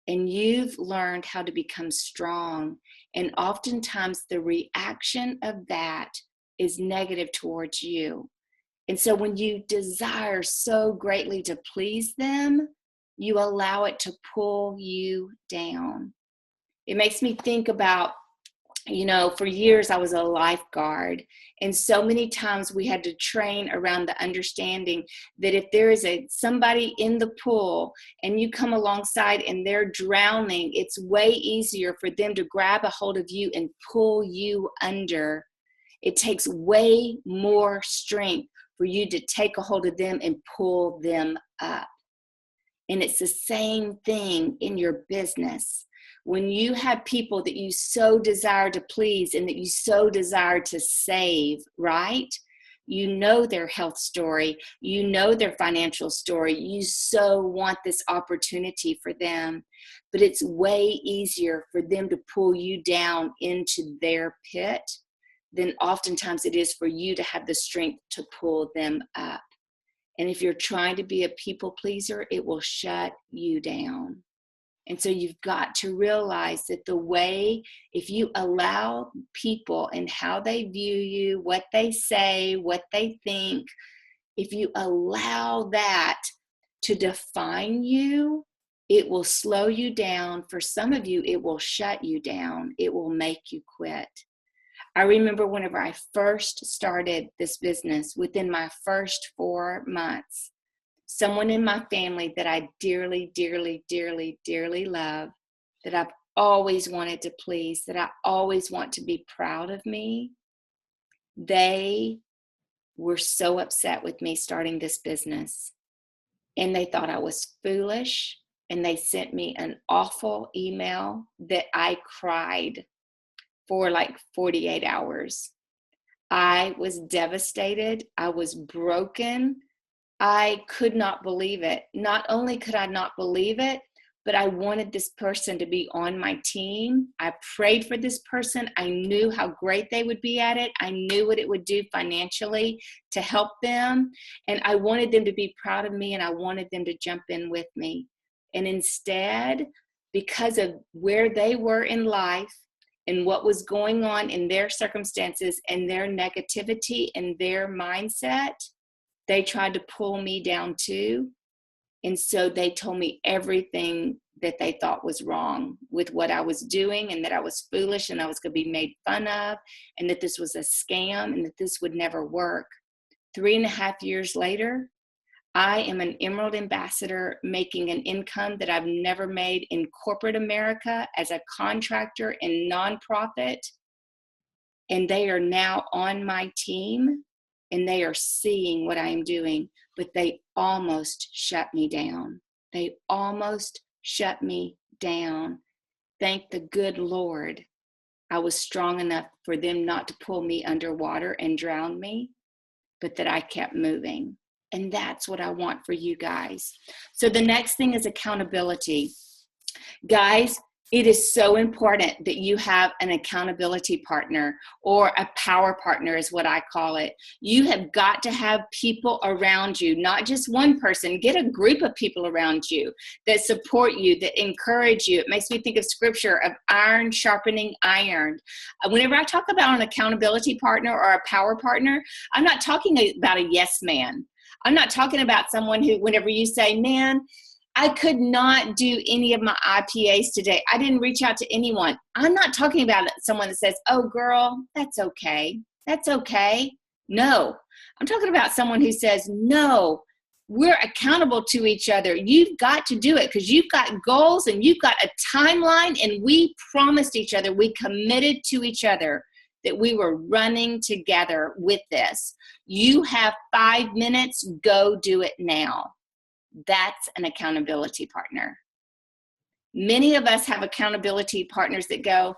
And you've learned how to become strong. And oftentimes the reaction of that is negative towards you. And so when you desire so greatly to please them, you allow it to pull you down. It makes me think about, for years I was a lifeguard, and so many times we had to train around the understanding that if there is somebody in the pool and you come alongside and they're drowning, it's way easier for them to grab a hold of you and pull you under. It takes way more strength for you to take a hold of them and pull them up. And it's the same thing in your business. When you have people that you so desire to please and that you so desire to save, right? You know their health story, you know their financial story, you so want this opportunity for them, but it's way easier for them to pull you down into their pit than oftentimes it is for you to have the strength to pull them up. And if you're trying to be a people pleaser, it will shut you down. And so you've got to realize that if you allow people and how they view you, what they say, what they think, if you allow that to define you, it will slow you down. For some of you, it will shut you down. It will make you quit. I remember whenever I first started this business, within my first 4 months, someone in my family that I dearly, dearly, dearly, dearly love, that I've always wanted to please, that I always want to be proud of me, they were so upset with me starting this business. And they thought I was foolish. And they sent me an awful email that I cried for like 48 hours. I was devastated. I was broken. I could not believe it. Not only could I not believe it, but I wanted this person to be on my team. I prayed for this person. I knew how great they would be at it. I knew what it would do financially to help them. And I wanted them to be proud of me, and I wanted them to jump in with me. And instead, because of where they were in life and what was going on in their circumstances and their negativity and their mindset, they tried to pull me down too. And so they told me everything that they thought was wrong with what I was doing, and that I was foolish and I was going to be made fun of, and that this was a scam and that this would never work. 3.5 years later, I am an Emerald Ambassador, making an income that I've never made in corporate America as a contractor in nonprofit. And they are now on my team and they are seeing what I am doing, but they almost shut me down. They almost shut me down. Thank the good Lord, I was strong enough for them not to pull me underwater and drown me, but that I kept moving. And that's what I want for you guys. So the next thing is accountability. Guys, it is so important that you have an accountability partner, or a power partner is what I call it. You have got to have people around you, not just one person. Get a group of people around you that support you, that encourage you. It makes me think of scripture of iron sharpening iron. Whenever I talk about an accountability partner or a power partner, I'm not talking about a yes man. I'm not talking about someone who, whenever you say, man, I could not do any of my IPAs today, I didn't reach out to anyone. I'm not talking about someone that says, oh girl, that's okay. That's okay. No, I'm talking about someone who says, no, we're accountable to each other. You've got to do it because you've got goals and you've got a timeline, and we promised each other, we committed to each other that we were running together with this. You have 5 minutes, go do it now. That's an accountability partner. Many of us have accountability partners that go,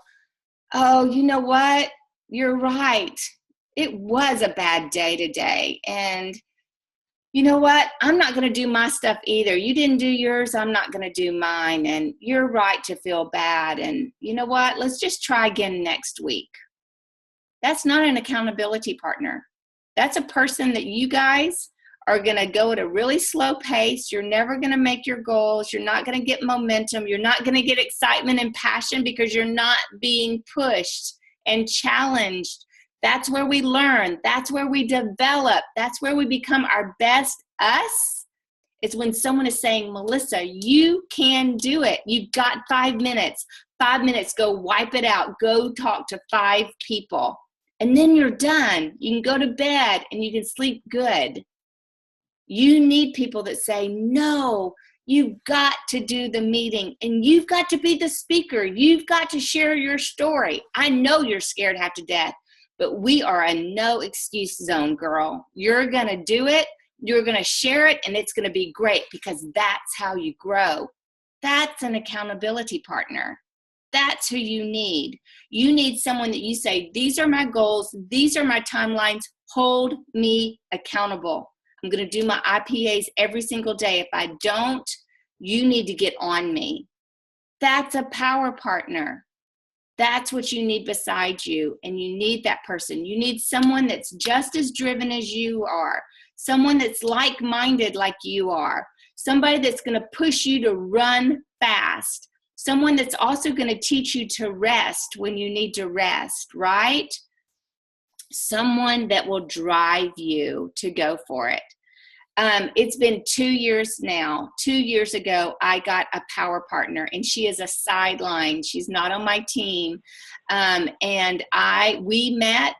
oh, you know what? You're right. It was a bad day today. And you know what? I'm not going to do my stuff either. You didn't do yours. I'm not going to do mine. And you're right to feel bad. And you know what? Let's just try again next week. That's not an accountability partner. That's a person that you guys are going to go at a really slow pace. You're never going to make your goals. You're not going to get momentum. You're not going to get excitement and passion because you're not being pushed and challenged. That's where we learn. That's where we develop. That's where we become our best us. It's when someone is saying, Melissa, you can do it. You've got 5 minutes. 5 minutes, go wipe it out. Go talk to 5 people. And then you're done. You can go to bed and you can sleep good. You need people that say, no, you've got to do the meeting and you've got to be the speaker. You've got to share your story. I know you're scared half to death, but we are a no excuse zone, girl. You're going to do it. You're going to share it, and it's going to be great because that's how you grow. That's an accountability partner. That's who you need. You need someone that you say, these are my goals. These are my timelines. Hold me accountable. I'm going to do my IPAs every single day. If I don't, you need to get on me. That's a power partner. That's what you need beside you, and you need that person. You need someone that's just as driven as you are, someone that's like-minded like you are, somebody that's going to push you to run fast, someone that's also going to teach you to rest when you need to rest, right? Someone that will drive you to go for it. It's been 2 years now. 2 years ago, I got a power partner, and she is a sideline. She's not on my team. We met,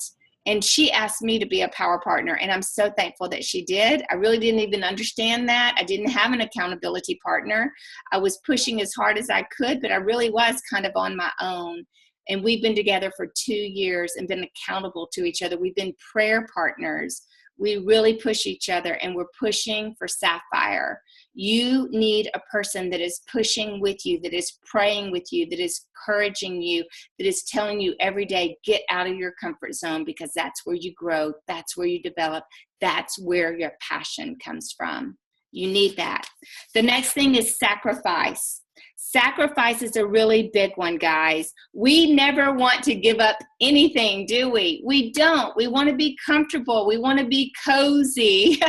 and she asked me to be a power partner, and I'm so thankful that she did. I really didn't even understand that. I didn't have an accountability partner. I was pushing as hard as I could, but I really was kind of on my own. And we've been together for 2 years and been accountable to each other. We've been prayer partners. We really push each other, and we're pushing for Sapphire. You need a person that is pushing with you, that is praying with you, that is encouraging you, that is telling you every day, get out of your comfort zone, because that's where you grow. That's where you develop. That's where your passion comes from. You need that. The next thing is sacrifice. Sacrifice is a really big one, guys. We never want to give up anything, do we? We don't. We want to be comfortable. We want to be cozy.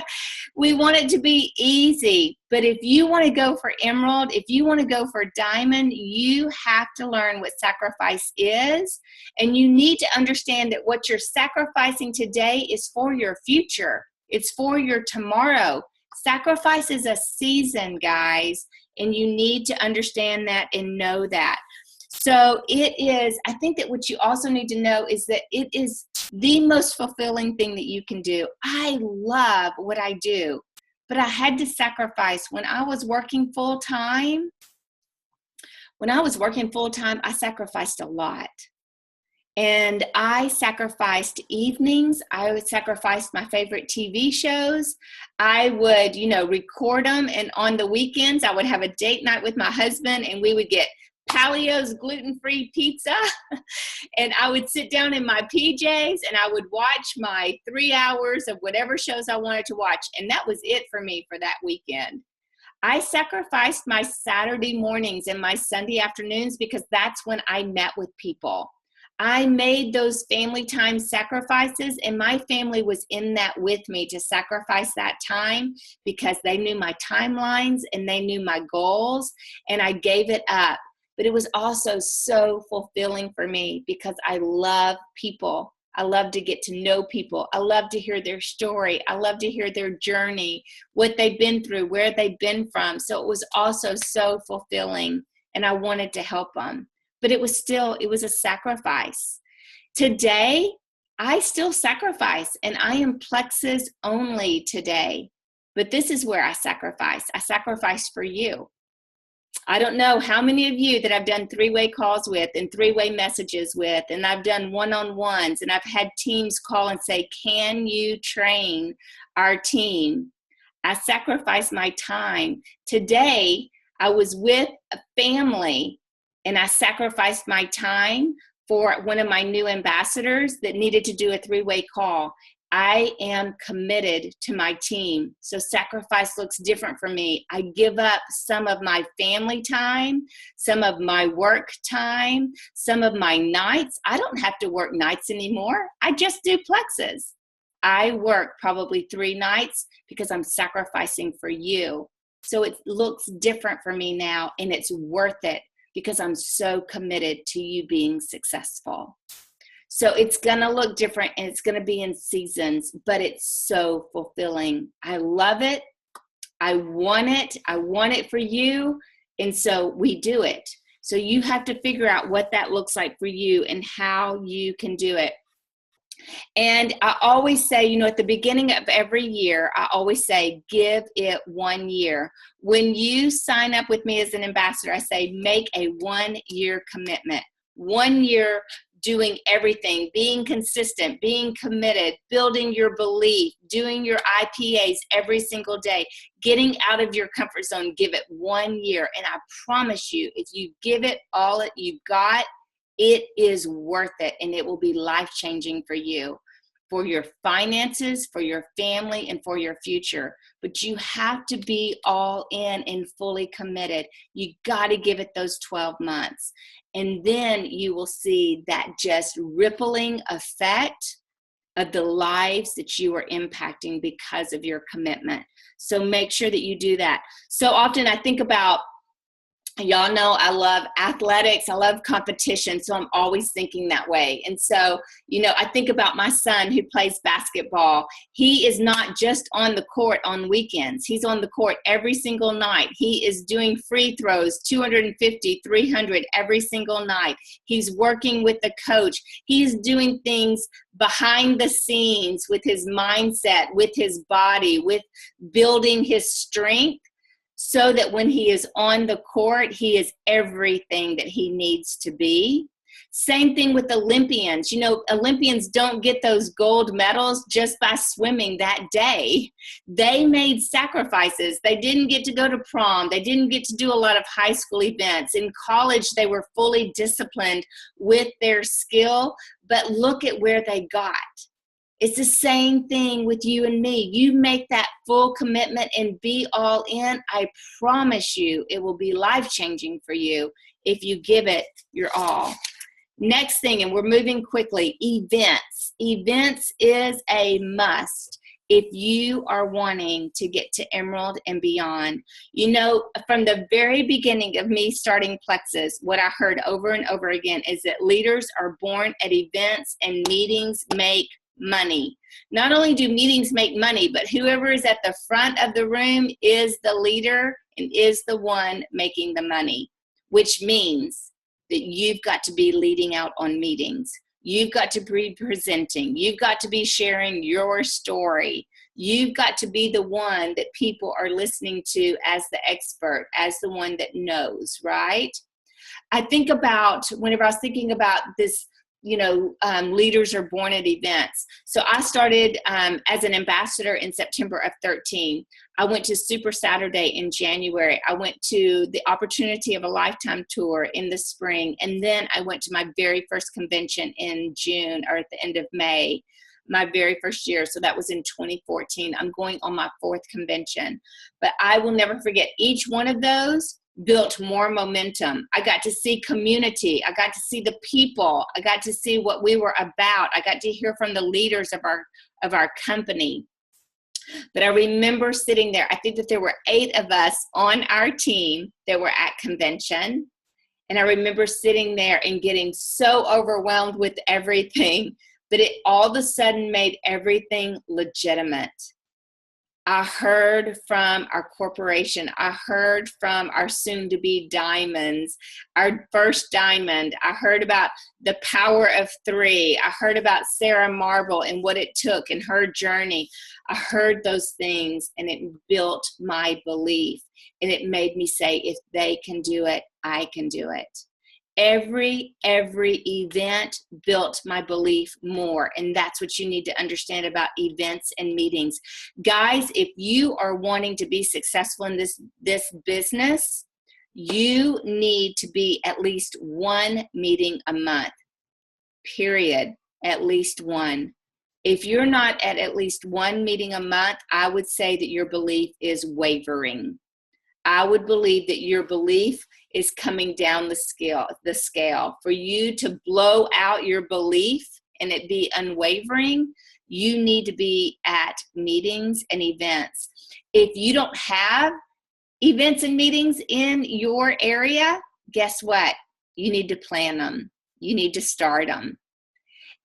We want it to be easy. But if you want to go for emerald, if you want to go for diamond, you have to learn what sacrifice is. And you need to understand that what you're sacrificing today is for your future. It's for your tomorrow. Sacrifice is a season, guys. And you need to understand that and know that. So it is, I think that what you also need to know is that it is the most fulfilling thing that you can do. I love what I do, but I had to sacrifice. When I was working full time, I sacrificed a lot. And I sacrificed evenings. I sacrificed my favorite TV shows. I would, record them. And on the weekends, I would have a date night with my husband, and we would get Palio's gluten-free pizza. And I would sit down in my PJs, and I would watch my 3 hours of whatever shows I wanted to watch. And that was it for me for that weekend. I sacrificed my Saturday mornings and my Sunday afternoons because that's when I met with people. I made those family time sacrifices, and my family was in that with me to sacrifice that time because they knew my timelines and they knew my goals, and I gave it up. But it was also so fulfilling for me because I love people. I love to get to know people. I love to hear their story. I love to hear their journey, what they've been through, where they've been from. So it was also so fulfilling, and I wanted to help them. But it was a sacrifice. Today, I still sacrifice, and I am plexus only today. But this is where I sacrifice. I sacrifice for you. I don't know how many of you that I've done 3-way calls with and 3-way messages with, and I've done one-on-ones, and I've had teams call and say, can you train our team? I sacrifice my time. Today, I was with a family, and I sacrificed my time for one of my new ambassadors that needed to do a 3-way call. I am committed to my team. So sacrifice looks different for me. I give up some of my family time, some of my work time, some of my nights. I don't have to work nights anymore. I just do plexus. I work probably 3 nights because I'm sacrificing for you. So it looks different for me now, and it's worth it, because I'm so committed to you being successful. So it's going to look different, and it's going to be in seasons, but it's so fulfilling. I love it. I want it. I want it for you. And so we do it. So you have to figure out what that looks like for you and how you can do it. And I always say, at the beginning of every year, I always say, give it 1 year. When you sign up with me as an ambassador, I say, make a 1-year commitment. 1 year doing everything, being consistent, being committed, building your belief, doing your IPAs every single day, getting out of your comfort zone. Give it 1 year. And I promise you, if you give it all that you've got, it is worth it, and it will be life-changing for you, for your finances, for your family, and for your future. But you have to be all in and fully committed. You got to give it those 12 months. And then you will see that just rippling effect of the lives that you are impacting because of your commitment. So make sure that you do that. So often I think about, y'all know I love athletics. I love competition. So I'm always thinking that way. And so, I think about my son who plays basketball. He is not just on the court on weekends. He's on the court every single night. He is doing free throws, 250, 300 every single night. He's working with the coach. He's doing things behind the scenes with his mindset, with his body, with building his strength, so that when he is on the court, he is everything that he needs to be. Same thing with Olympians. Olympians don't get those gold medals just by swimming that day. They made sacrifices. They didn't get to go to prom. They didn't get to do a lot of high school events. In college, they were fully disciplined with their skill, but look at where they got. It's the same thing with you and me. You make that full commitment and be all in. I promise you it will be life-changing for you if you give it your all. Next thing, and we're moving quickly, events. Events is a must if you are wanting to get to Emerald and beyond. You know, from the very beginning of me starting Plexus, what I heard over and over again is that leaders are born at events and meetings make money. Not only do meetings make money, but whoever is at the front of the room is the leader and is the one making the money, which means that you've got to be leading out on meetings. You've got to be presenting. You've got to be sharing your story. You've got to be the one that people are listening to as the expert, as the one that knows, right? I think about, whenever I was thinking about this, you know, leaders are born at events. So I started as an ambassador in September of 13. I went to Super Saturday in January. I went to the Opportunity of a Lifetime tour in the spring. And then I went to my very first convention in June, or at the end of May, my very first year. So that was in 2014. I'm going on my 4th convention. But I will never forget, each one of those built more momentum. I got to see community. I got to see the people. I got to see what we were about. I got to hear from the leaders of our company. But I remember sitting there, I think that there were 8 of us on our team that were at convention. And I remember sitting there and getting so overwhelmed with everything, but it all of a sudden made everything legitimate. I heard from our corporation. I heard from our soon-to-be diamonds, our first diamond. I heard about the power of 3. I heard about Sarah Marble and what it took in her journey. I heard those things, and it built my belief. And it made me say, if they can do it, I can do it. Every event built my belief more. And that's what you need to understand about events and meetings. Guys, if you are wanting to be successful in this business, you need to be at least 1 meeting a month, period, at least 1. If you're not at least 1 meeting a month, I would say that your belief is wavering. I would believe that your belief is coming down the scale. For you to blow out your belief and it be unwavering, you need to be at meetings and events. If you don't have events and meetings in your area, guess what? You need to plan them. You need to start them.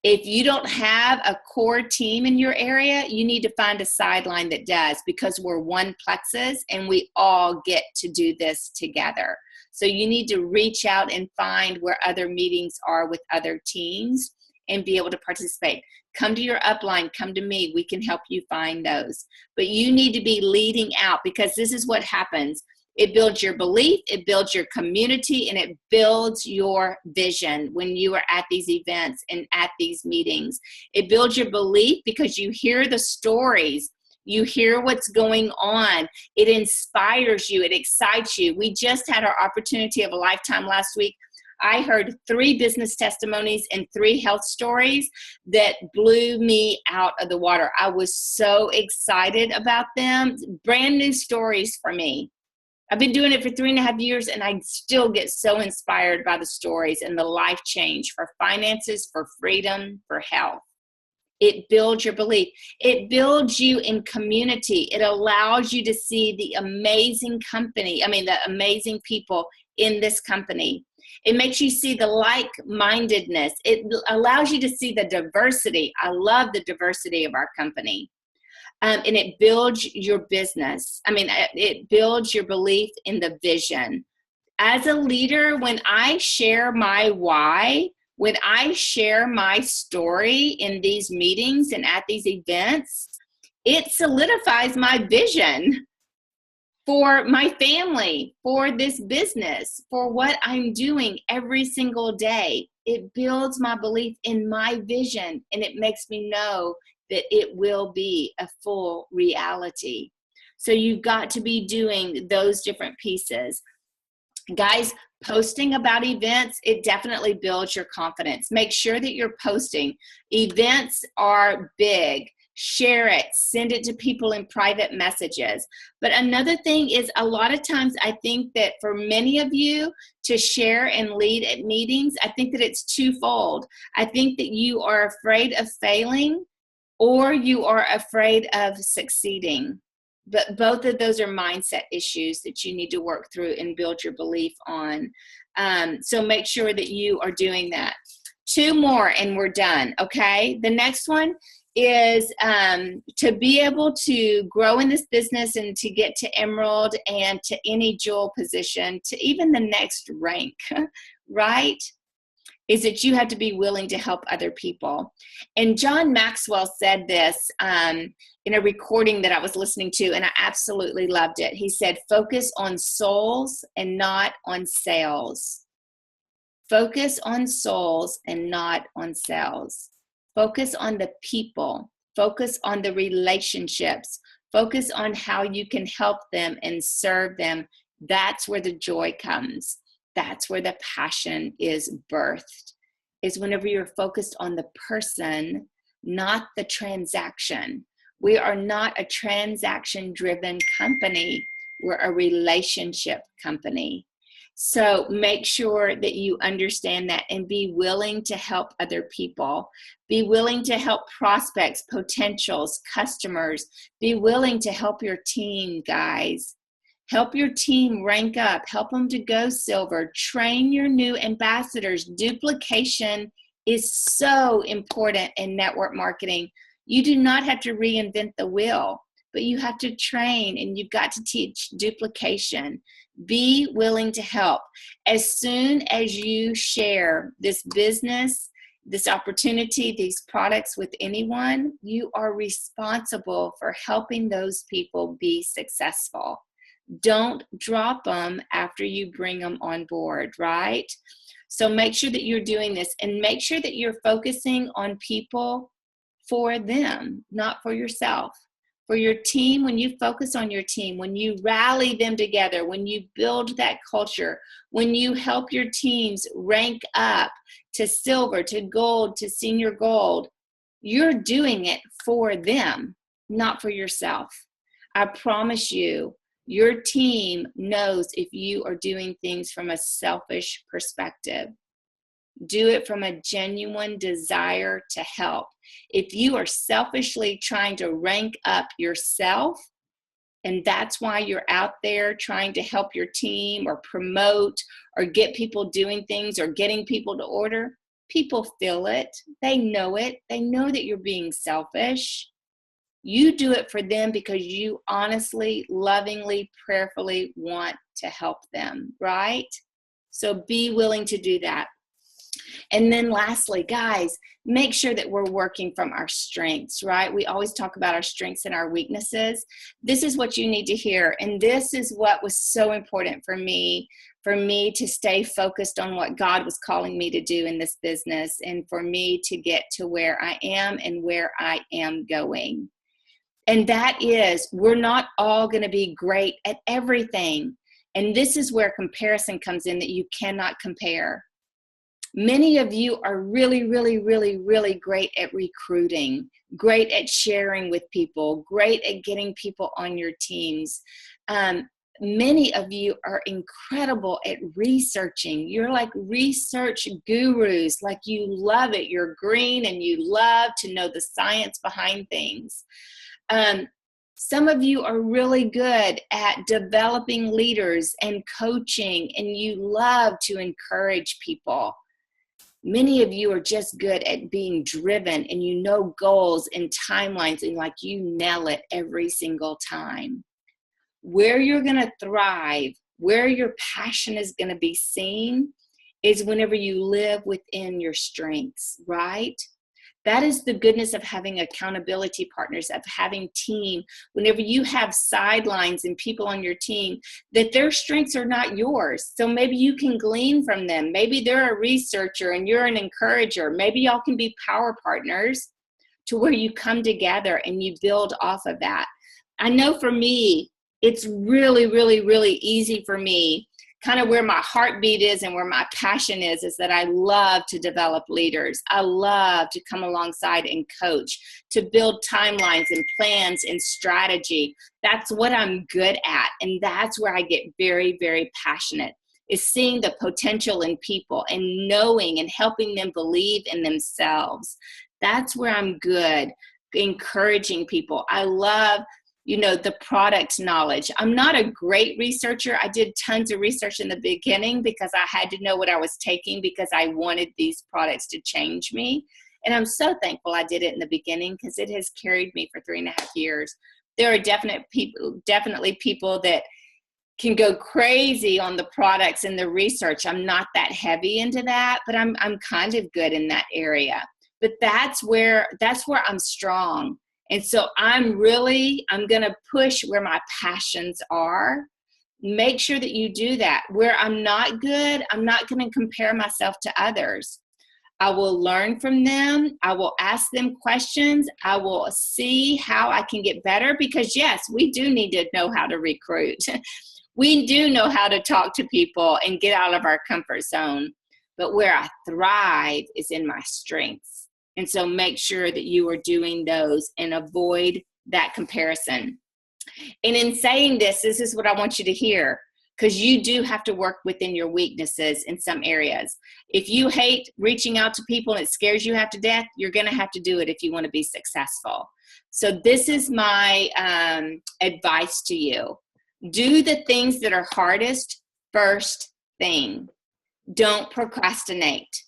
If you don't have a core team in your area, you need to find a sideline that does, because we're one Plexus and we all get to do this together. So you need to reach out and find where other meetings are with other teams and be able to participate. Come to your upline, come to me, we can help you find those. But you need to be leading out, because this is what happens. It builds your belief, it builds your community, and it builds your vision when you are at these events and at these meetings. It builds your belief because you hear the stories, you hear what's going on. It inspires you, it excites you. We just had our Opportunity of a Lifetime last week. I heard 3 business testimonies and 3 health stories that blew me out of the water. I was so excited about them. Brand new stories for me. I've been doing it for 3.5 years, and I still get so inspired by the stories and the life change for finances, for freedom, for health. It builds your belief. It builds you in community. It allows you to see the amazing the amazing people in this company. It makes you see the like-mindedness. It allows you to see the diversity. I love the diversity of our company. And it builds your business. It builds your belief in the vision. As a leader, when I share my why, when I share my story in these meetings and at these events, it solidifies my vision for my family, for this business, for what I'm doing every single day. It builds my belief in my vision, and it makes me know that it will be a full reality. So you've got to be doing those different pieces. Guys, posting about events, it definitely builds your confidence. Make sure that you're posting. Events are big. Share it, send it to people in private messages. But another thing is, a lot of times I think that for many of you to share and lead at meetings, I think that it's twofold. I think that you are afraid of failing, or you are afraid of succeeding. But both of those are mindset issues that you need to work through and build your belief on. So make sure that you are doing that. 2 more and we're done, okay? The next one is to be able to grow in this business and to get to Emerald and to any jewel position, to even the next rank, right? Is that you have to be willing to help other people. And John Maxwell said this in a recording that I was listening to, and I absolutely loved it. He said, focus on souls and not on sales. Focus on souls and not on sales. Focus on the people. Focus on the relationships. Focus on how you can help them and serve them. That's where the joy comes. That's where the passion is birthed, is whenever you're focused on the person, not the transaction. We are not a transaction-driven company. We're a relationship company. So make sure that you understand that and be willing to help other people. Be willing to help prospects, potentials, customers. Be willing to help your team, guys. Help your team rank up. Help them to go silver. Train your new ambassadors. Duplication is so important in network marketing. You do not have to reinvent the wheel, but you have to train, and you've got to teach duplication. Be willing to help. As soon as you share this business, this opportunity, these products with anyone, you are responsible for helping those people be successful. Don't drop them after you bring them on board, right? So make sure that you're doing this, and make sure that you're focusing on people for them, not for yourself. For your team, when you focus on your team, when you rally them together, when you build that culture, when you help your teams rank up to silver, to gold, to senior gold, you're doing it for them, not for yourself. I promise you, your team knows if you are doing things from a selfish perspective. Do it from a genuine desire to help. If you are selfishly trying to rank up yourself, and that's why you're out there trying to help your team or promote or get people doing things or getting people to order, people feel it. They know it. They know that you're being selfish. You do it for them because you honestly, lovingly, prayerfully want to help them, right? So be willing to do that. And then lastly, guys, make sure that we're working from our strengths, right? We always talk about our strengths and our weaknesses. This is what you need to hear. And this is what was so important for me to stay focused on what God was calling me to do in this business, and for me to get to where I am and where I am going. And that is, we're not all going to be great at everything. And this is where comparison comes in, that you cannot compare. Many of you are really, really, really, really great at recruiting, great at sharing with people, great at getting people on your teams. Many of you are incredible at researching. You're like research gurus, like you love it. You're green and you love to know the science behind things. Some of you are really good at developing leaders and coaching, and you love to encourage people. Many of you are just good at being driven, and you know goals and timelines, and like you nail it every single time. Where you're going to thrive, where your passion is going to be seen, is whenever you live within your strengths, right? That is the goodness of having accountability partners, of having team. Whenever you have sidelines and people on your team, that their strengths are not yours. So maybe you can glean from them. Maybe they're a researcher and you're an encourager. Maybe y'all can be power partners to where you come together and you build off of that. I know for me, it's really, really, really easy for me kind of where my heartbeat is and where my passion is that I love to develop leaders. I love to come alongside and coach, to build timelines and plans and strategy. That's what I'm good at. And that's where I get very, very passionate, is seeing the potential in people and knowing and helping them believe in themselves. That's where I'm good, encouraging people. I love, the product knowledge. I'm not a great researcher. I did tons of research in the beginning because I had to know what I was taking because I wanted these products to change me. And I'm so thankful I did it in the beginning because it has carried me for 3.5 years. There are definitely people that can go crazy on the products and the research. I'm not that heavy into that, but I'm kind of good in that area. But that's where I'm strong. And so I'm going to push where my passions are. Make sure that you do that. Where I'm not good, I'm not going to compare myself to others. I will learn from them. I will ask them questions. I will see how I can get better because, yes, we do need to know how to recruit. We do know how to talk to people and get out of our comfort zone. But where I thrive is in my strengths. And so make sure that you are doing those and avoid that comparison. And in saying this is what I want you to hear, because you do have to work within your weaknesses in some areas. If you hate reaching out to people and it scares you half to death, you're going to have to do it if you want to be successful. So this is my advice to you. Do the things that are hardest first thing. Don't procrastinate.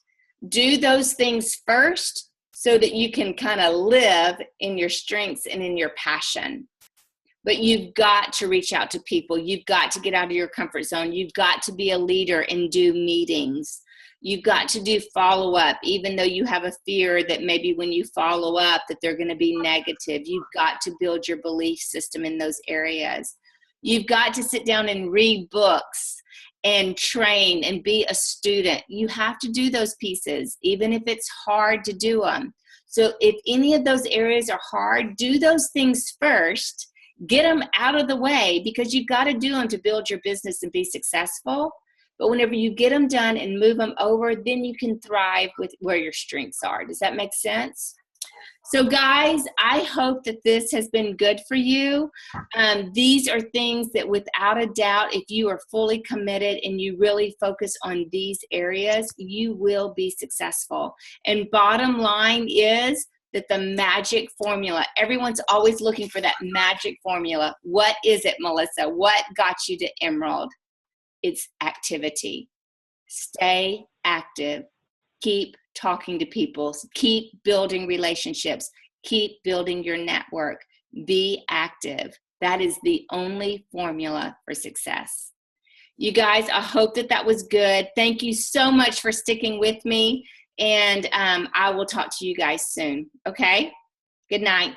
Do those things first so that you can kind of live in your strengths and in your passion. But you've got to reach out to people. You've got to get out of your comfort zone. You've got to be a leader and do meetings. You've got to do follow-up, even though you have a fear that maybe when you follow up that they're going to be negative. You've got to build your belief system in those areas. You've got to sit down and read books and train and be a student. You have to do those pieces, even if it's hard to do them. So if any of those areas are hard, do those things first. Get them out of the way because you've got to do them to build your business and be successful. But whenever you get them done and move them over, then you can thrive with where your strengths are. Does that make sense? So guys, I hope that this has been good for you. These are things that without a doubt, if you are fully committed and you really focus on these areas, you will be successful. And bottom line is that the magic formula, everyone's always looking for that magic formula. What is it, Melissa? What got you to Emerald? It's activity. Stay active. Keep talking to people. Keep building relationships. Keep building your network. Be active. That is the only formula for success. You guys, I hope that was good. Thank you so much for sticking with me. And I will talk to you guys soon. Okay? Good night.